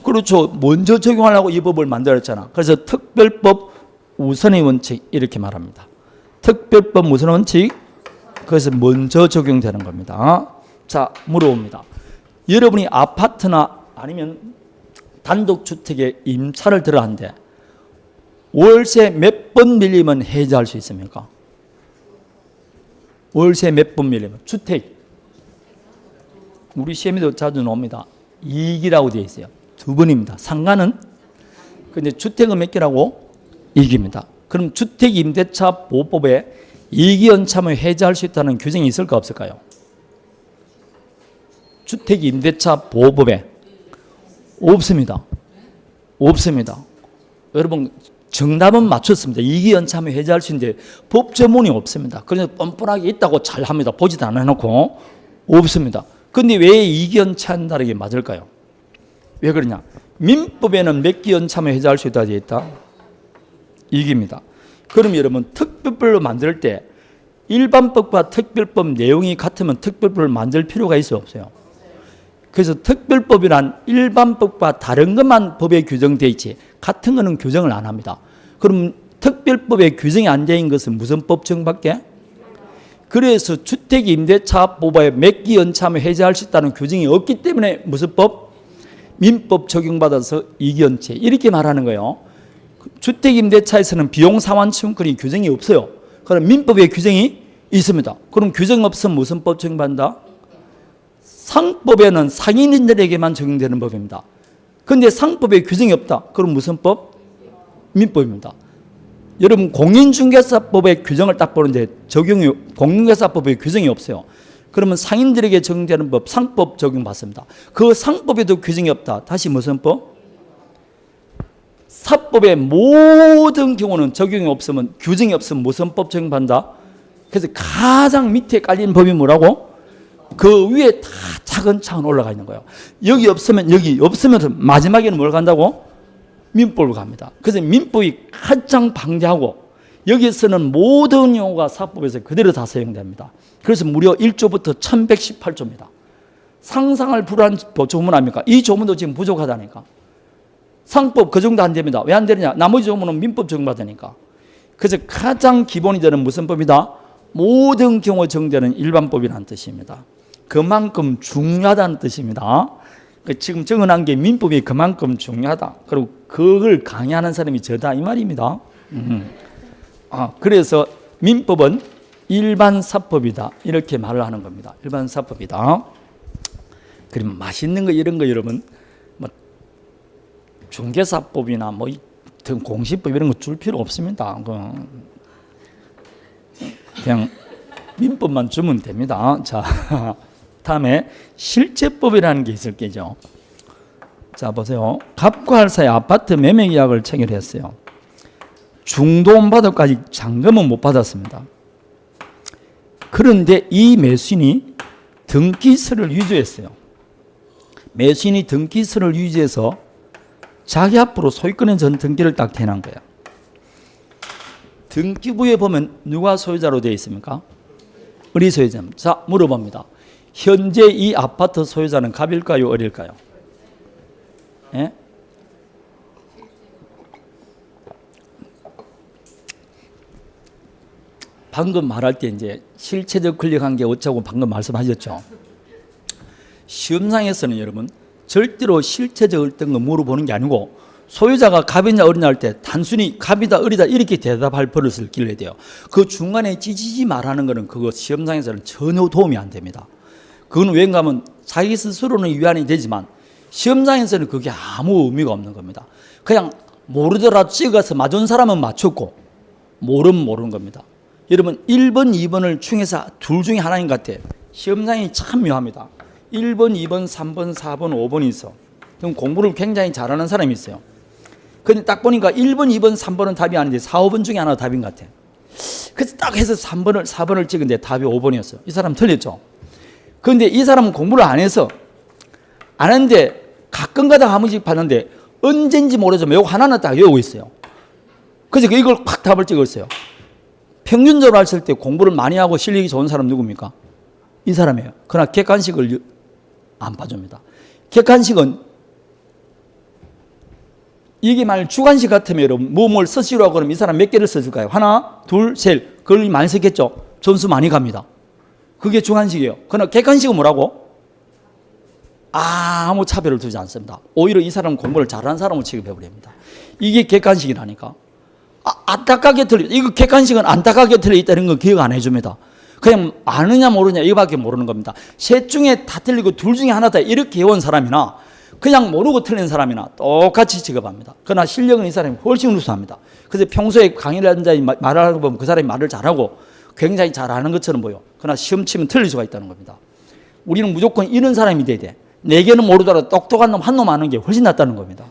그렇죠. 먼저 적용하려고 이 법을 만들었잖아. 그래서 특별법 우선의 원칙 이렇게 말합니다. 특별법 우선의 원칙, 그래서 먼저 적용되는 겁니다. 자, 물어봅니다. 여러분이 아파트나 아니면 단독주택에 임차를 들어간데 월세 몇 번 밀리면 해지할 수 있습니까? 월세 몇 번 밀리면. 주택 우리 시험에도 자주 나옵니다. 2기라고 되어 있어요. 2번입니다. 상가는 근데 주택은 몇 개라고? 2기입니다. 그럼 주택임대차 보호법에 2기 연차면 해지할 수 있다는 규정이 있을까 없을까요? 주택임대차 보호법에 없습니다. 없습니다. 여러분 정답은 맞췄습니다. 이기연차하면 해제할 수 있는데 법조문이 없습니다. 그래서 뻔뻔하게 있다고 잘 합니다. 보지도 안 해놓고 없습니다. 근데 왜 이기연차한다는 게 맞을까요? 왜 그러냐? 민법에는 몇 기연차하면 해제할 수 있다 되어 있다? 이기입니다. 그럼 여러분 특별법을 만들 때 일반법과 특별법 내용이 같으면 특별법을 만들 필요가 있어요, 없어요? 그래서 특별법이란 일반법과 다른 것만 법에 규정되어 있지 같은 거는 규정을 안 합니다. 그럼 특별법에 규정이 안 되어 있는 것은 무슨 법정밖에? 그래서 주택임대차법에 몇 기 연차하면 해제할 수 있다는 규정이 없기 때문에 무슨 법? 민법 적용받아서 이기연체 이렇게 말하는 거예요. 주택임대차에서는 비용상환청구권이 규정이 없어요. 그럼 민법에 규정이 있습니다. 그럼 규정 없으면 무슨 법 적용받는다? 상법에는 상인들에게만 적용되는 법입니다. 그런데 상법에 규정이 없다. 그럼 무슨 법? 민법입니다. 여러분 공인중개사법의 규정을 딱 보는데 적용이 공인중개사법에 규정이 없어요. 그러면 상인들에게 적용되는 법 상법 적용받습니다. 그 상법에도 규정이 없다. 다시 무슨 법? 사법의 모든 경우는 적용이 없으면 규정이 없으면 무슨 법 적용받는다? 그래서 가장 밑에 깔린 법이 뭐라고? 그 위에 다 차근차근 올라가 있는 거예요. 여기 없으면 마지막에는 뭘 간다고? 민법을 갑니다. 그래서 민법이 가장 방대하고 여기서는 모든 용어가 사법에서 그대로 다 사용됩니다. 그래서 무려 1조부터 1118조입니다. 상상을 불허한 조문 아닙니까? 이 조문도 지금 부족하다니까. 상법 그 정도 안 됩니다. 왜 안 되느냐? 나머지 조문은 민법 적용받으니까. 그래서 가장 기본이 되는 무슨 법이다? 모든 경우 적용되는 일반법이라는 뜻입니다. 그만큼 중요하다는 뜻입니다. 지금 적어놓은 게 민법이 그만큼 중요하다. 그리고 그걸 강의하는 사람이 저다 이 말입니다. 그래서 민법은 일반사법이다 이렇게 말을 하는 겁니다. 일반사법이다. 그러면 맛있는 거 이런 거 여러분 뭐 중개사법이나 뭐 공시법 이런 거 줄 필요 없습니다. 그냥 민법만 주면 됩니다. 자, 다음에 실제법이라는 게 있을 게죠. 자, 보세요. 갑과 할 사이 아파트 매매 계약을 체결했어요. 중도금 받을까지 잔금은 못 받았습니다. 그런데 이 매수인이 등기서를 유지했어요. 매수인이 등기서를 유지해서 자기 앞으로 소유권의 전 등기를 딱 대놓은 거예요. 등기부에 보면 누가 소유자로 되어 있습니까? 을이 소유자입니다. 자, 물어봅니다. 현재 이 아파트 소유자는 갑일까요? 을일까요? 예? 방금 말할 때 이제 실체적 권리관계 어쩌고 방금 말씀하셨죠. 시험상에서는 여러분 절대로 실체적 어떤 거 물어보는 게 아니고 소유자가 갑이냐 을이냐 할 때 단순히 갑이다 을이다 이렇게 대답할 버릇을 길러야 돼요. 그 중간에 찌지지 말하는 거는 그거 시험상에서는 전혀 도움이 안 됩니다. 그건 왜인가 하면 자기 스스로는 위안이 되지만 시험장에서는 그게 아무 의미가 없는 겁니다. 그냥 모르더라도 찍어서 맞은 사람은 맞췄고 모르면 모르는 겁니다. 여러분 1번, 2번을 충해서 둘 중에 하나인 것 같아요. 시험장이 참 묘합니다. 1번, 2번, 3번, 4번, 5번이 있어. 그럼 공부를 굉장히 잘하는 사람이 있어요. 근데 딱 보니까 1번, 2번, 3번은 답이 아닌데 4, 5번 중에 하나가 답인 것 같아요. 그래서 딱 해서 4번을 찍은데 답이 5번이었어요. 이 사람 틀렸죠. 그런데 이 사람은 공부를 안 해서 안 했는데 가끔가다 한 번씩 봤는데 언젠지 모르지만 요거 하나는 딱 외우고 있어요. 그래서 이걸 팍 답을 찍었어요. 평균적으로 했을 때 공부를 많이 하고 실력이 좋은 사람 누굽니까? 이 사람이에요. 그러나 객관식을 안 봐줍니다. 객관식은 이게 만약 주관식 같으면 여러분 뭐뭘 쓰시라고 그러면 이 사람 몇 개를 써줄까요? 하나, 둘, 셋. 그걸 많이 썼겠죠. 점수 많이 갑니다. 그게 주관식이에요. 그러나 객관식은 뭐라고? 아무 차별을 두지 않습니다. 오히려 이 사람은 공부를 잘하는 사람을 취급해버립니다. 이게 객관식이라니까. 안타깝게 틀려. 이거 객관식은 안타깝게 틀려 있다는 거 기억 안 해줍니다. 그냥 아느냐 모르냐 이거밖에 모르는 겁니다. 셋 중에 다 틀리고 둘 중에 하나다 이렇게 해온 사람이나 그냥 모르고 틀린 사람이나 똑같이 취급합니다. 그러나 실력은 이 사람이 훨씬 우수합니다. 그래서 평소에 강의를 하는 자이 말을 하고 보면 그 사람이 말을 잘하고 굉장히 잘하는 것처럼 보여. 그러나 시험 치면 틀릴 수가 있다는 겁니다. 우리는 무조건 이런 사람이 돼야 돼. 4개는 모르더라도 똑똑한 놈 한 놈 아는 게 훨씬 낫다는 겁니다.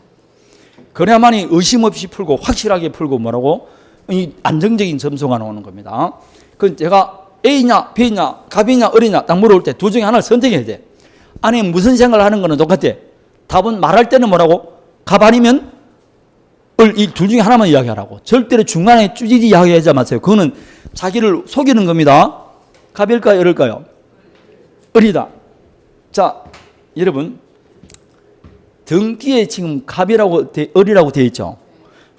그래야만이 의심 없이 풀고 확실하게 풀고 뭐라고 이 안정적인 점수가 나오는 겁니다. 그 제가 A냐 B냐 갑이냐 을이냐 딱 물어볼 때 두 중에 하나를 선택해야 돼. 아니 무슨 생각을 하는 거는 똑같아. 답은 말할 때는 뭐라고? 갑 아니면 을, 이 둘 중에 하나만 이야기하라고. 절대로 중간에 쭈지지 이야기하지 마세요. 그거는 자기를 속이는 겁니다. 갑일까요 을일까요? 을이다. 자 여러분 등기에 지금 갑이라고 을이라고 되어 있죠.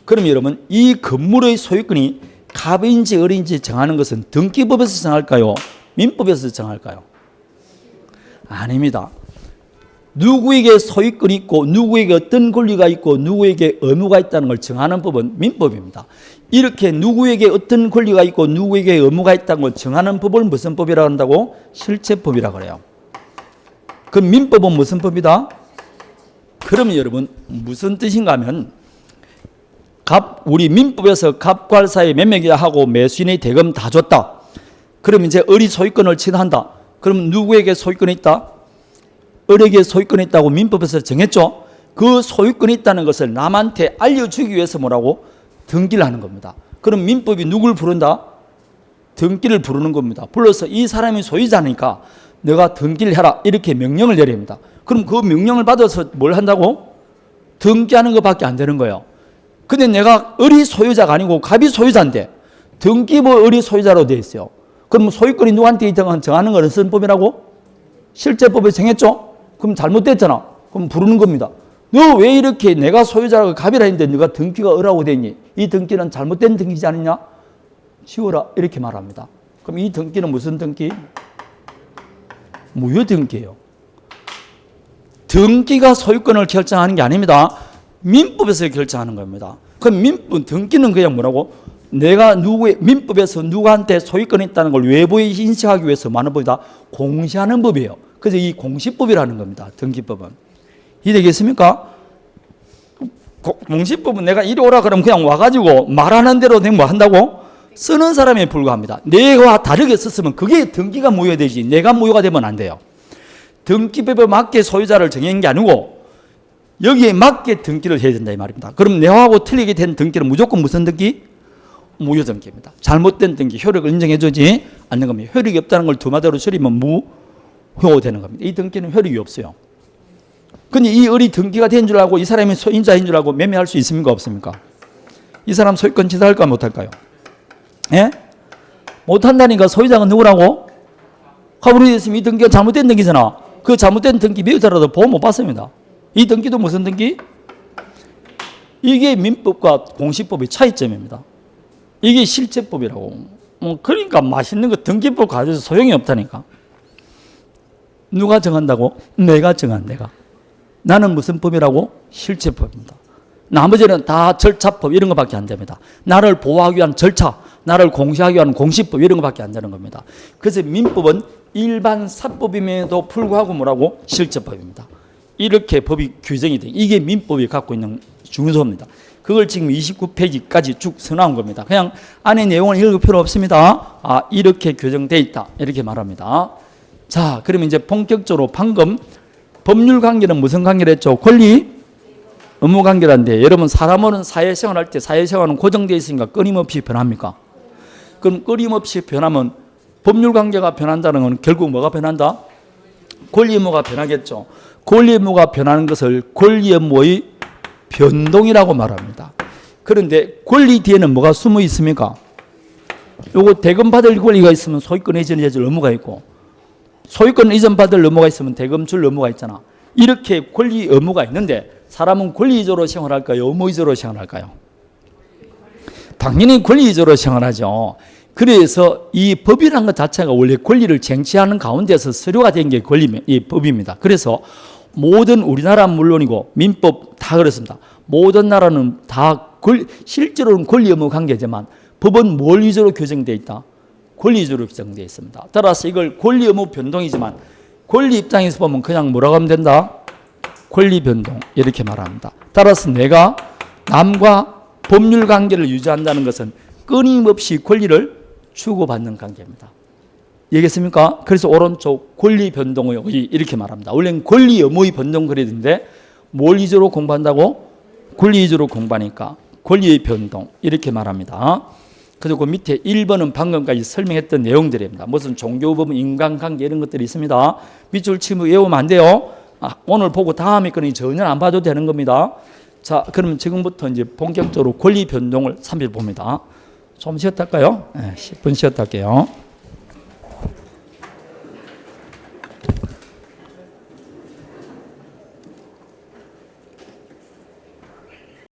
그럼 여러분 이 건물의 소유권이 갑인지 을인지 정하는 것은 등기법에서 정할까요? 민법에서 정할까요? 아닙니다. 누구에게 소유권이 있고 누구에게 어떤 권리가 있고 누구에게 의무가 있다는 걸 정하는 법은 민법입니다. 이렇게 누구에게 어떤 권리가 있고 누구에게 의무가 있다는 걸 정하는 법을 무슨 법이라고 한다고? 실체법이라고 그래요. 그럼 민법은 무슨 법이다? 그러면 여러분 무슨 뜻인가 하면 우리 민법에서 갑과 사이에 매매계약하고 매수인의 대금 다 줬다. 그럼 이제 을이 소유권을 취득한다. 그럼 누구에게 소유권이 있다? 을에게 소유권이 있다고 민법에서 정했죠. 그 소유권이 있다는 것을 남한테 알려주기 위해서 뭐라고? 등기를 하는 겁니다. 그럼 민법이 누굴 부른다? 등기를 부르는 겁니다. 불러서 이 사람이 소유자니까 너가 등기를 해라 이렇게 명령을 내립니다. 그럼 그 명령을 받아서 뭘 한다고? 등기하는 것밖에 안 되는 거예요. 근데 내가 을이 소유자가 아니고 갑이 소유자인데 등기부 을이 소유자로 되어 있어요. 그럼 소유권이 누구한테 있다고 정하는 것은 무슨 법이라고? 실제법에 정했죠? 그럼 잘못됐잖아. 그럼 부르는 겁니다. 너 왜 이렇게 내가 소유자라고 갑이라 했는데 네가 등기가 을하고 되니? 이 등기는 잘못된 등기지 않느냐? 지워라 이렇게 말합니다. 그럼 이 등기는 무슨 등기? 무효 등기예요. 등기가 소유권을 결정하는 게 아닙니다. 민법에서 결정하는 겁니다. 그럼 민법 등기는 그냥 뭐라고? 내가 민법에서 누구한테 소유권이 있다는 걸 외부에 인식하기 위해서 많은 법이다 공시하는 법이에요. 그래서 이 공시법이라는 겁니다. 등기법은. 이해되겠습니까? 공시법은 내가 이리 오라 그러면 그냥 와가지고 말하는 대로 뭐 한다고? 쓰는 사람에 불과합니다. 내가 다르게 썼으면 그게 등기가 무효되지 내가 무효가 되면 안 돼요. 등기법에 맞게 소유자를 정한 게 아니고 여기에 맞게 등기를 해야 된다 이 말입니다. 그럼 내하고 틀리게 된 등기는 무조건 무슨 등기? 무효 등기입니다. 잘못된 등기 효력을 인정해주지 않는 겁니다. 효력이 없다는 걸 두 마디로 줄이면 무효되는 겁니다. 이 등기는 효력이 없어요. 근데 이 을이 등기가 된 줄 알고 이 사람이 소유자인 줄 알고 매매할 수 있습니까 없습니까? 이 사람 소유권 취득할까 못할까요? 예? 못한다니까. 소유자가 누구라고? 가불이 됐으면 이 등기가 잘못된 등기잖아. 그 잘못된 등기 미우자라도 보호 못 받습니다. 이 등기도 무슨 등기? 이게 민법과 공시법의 차이점입니다. 이게 실체법이라고. 그러니까 맛있는 거 등기법 가져서 소용이 없다니까. 누가 정한다고? 내가 정한 내가. 나는 무슨 법이라고? 실체법입니다. 나머지는 다 절차법 이런 것밖에 안 됩니다. 나를 보호하기 위한 절차, 나를 공시하기 위한 공시법 이런 것밖에 안 되는 겁니다. 그래서 민법은 일반 사법임에도 불구하고 뭐라고? 실체법입니다. 이렇게 법이 규정이 돼. 이게 민법이 갖고 있는 중요소입니다. 그걸 지금 29페이지까지 쭉 써나온 겁니다. 그냥 안에 내용을 읽을 필요 없습니다. 이렇게 규정되어 있다. 이렇게 말합니다. 자, 그러면 이제 본격적으로 방금 법률 관계는 무슨 관계를 했죠? 권리, 의무 관계란데 여러분 사람은 사회생활할 때 사회생활은 고정되어 있으니까 끊임없이 변합니까? 그럼 끊임없이 변하면 법률 관계가 변한다는 건 결국 뭐가 변한다? 권리 의무가 변하겠죠. 권리 의무가 변하는 것을 권리 의무의 변동이라고 말합니다. 그런데 권리 뒤에는 뭐가 숨어 있습니까? 요거 대금 받을 권리가 있으면 소유권 이전해줄 의무가 있고 소유권 이전 받을 의무가 있으면 대금 줄 의무가 있잖아. 이렇게 권리 의무가 있는데 사람은 권리 위주로 생활할까요? 의무 위주로 생활할까요? 당연히 권리 위주로 생활하죠. 그래서 이 법이라는 것 자체가 원래 권리를 쟁취하는 가운데서 서류가 된 게 이 법입니다. 그래서 모든 우리나라는 물론이고 민법 다 그렇습니다. 모든 나라는 다 실제로는 권리 의무 관계지만 법은 뭘 위주로 규정되어 있다? 권리 위주로 규정되어 있습니다. 따라서 이걸 권리 의무 변동이지만 권리 입장에서 보면 그냥 뭐라고 하면 된다? 권리 변동 이렇게 말합니다. 따라서 내가 남과 법률 관계를 유지한다는 것은 끊임없이 권리를 주고받는 관계입니다. 얘기했습니까? 그래서 오른쪽 권리 변동의 이렇게 말합니다. 원래는 권리 의무의 변동 그래야 되는데 뭘 위주로 공부한다고? 권리 위주로 공부하니까 권리의 변동 이렇게 말합니다. 그리고 밑에 1번은 방금까지 설명했던 내용들입니다. 무슨 종교법은 인간관계 이런 것들이 있습니다. 밑줄 치고 외우면 안 돼요. 오늘 보고 다음에 거는 전혀 안 봐도 되는 겁니다. 자, 그럼 지금부터 이제 본격적으로 권리 변동을 살펴봅니다. 좀 쉬었다 할까요? 네, 10분 쉬었다 할게요.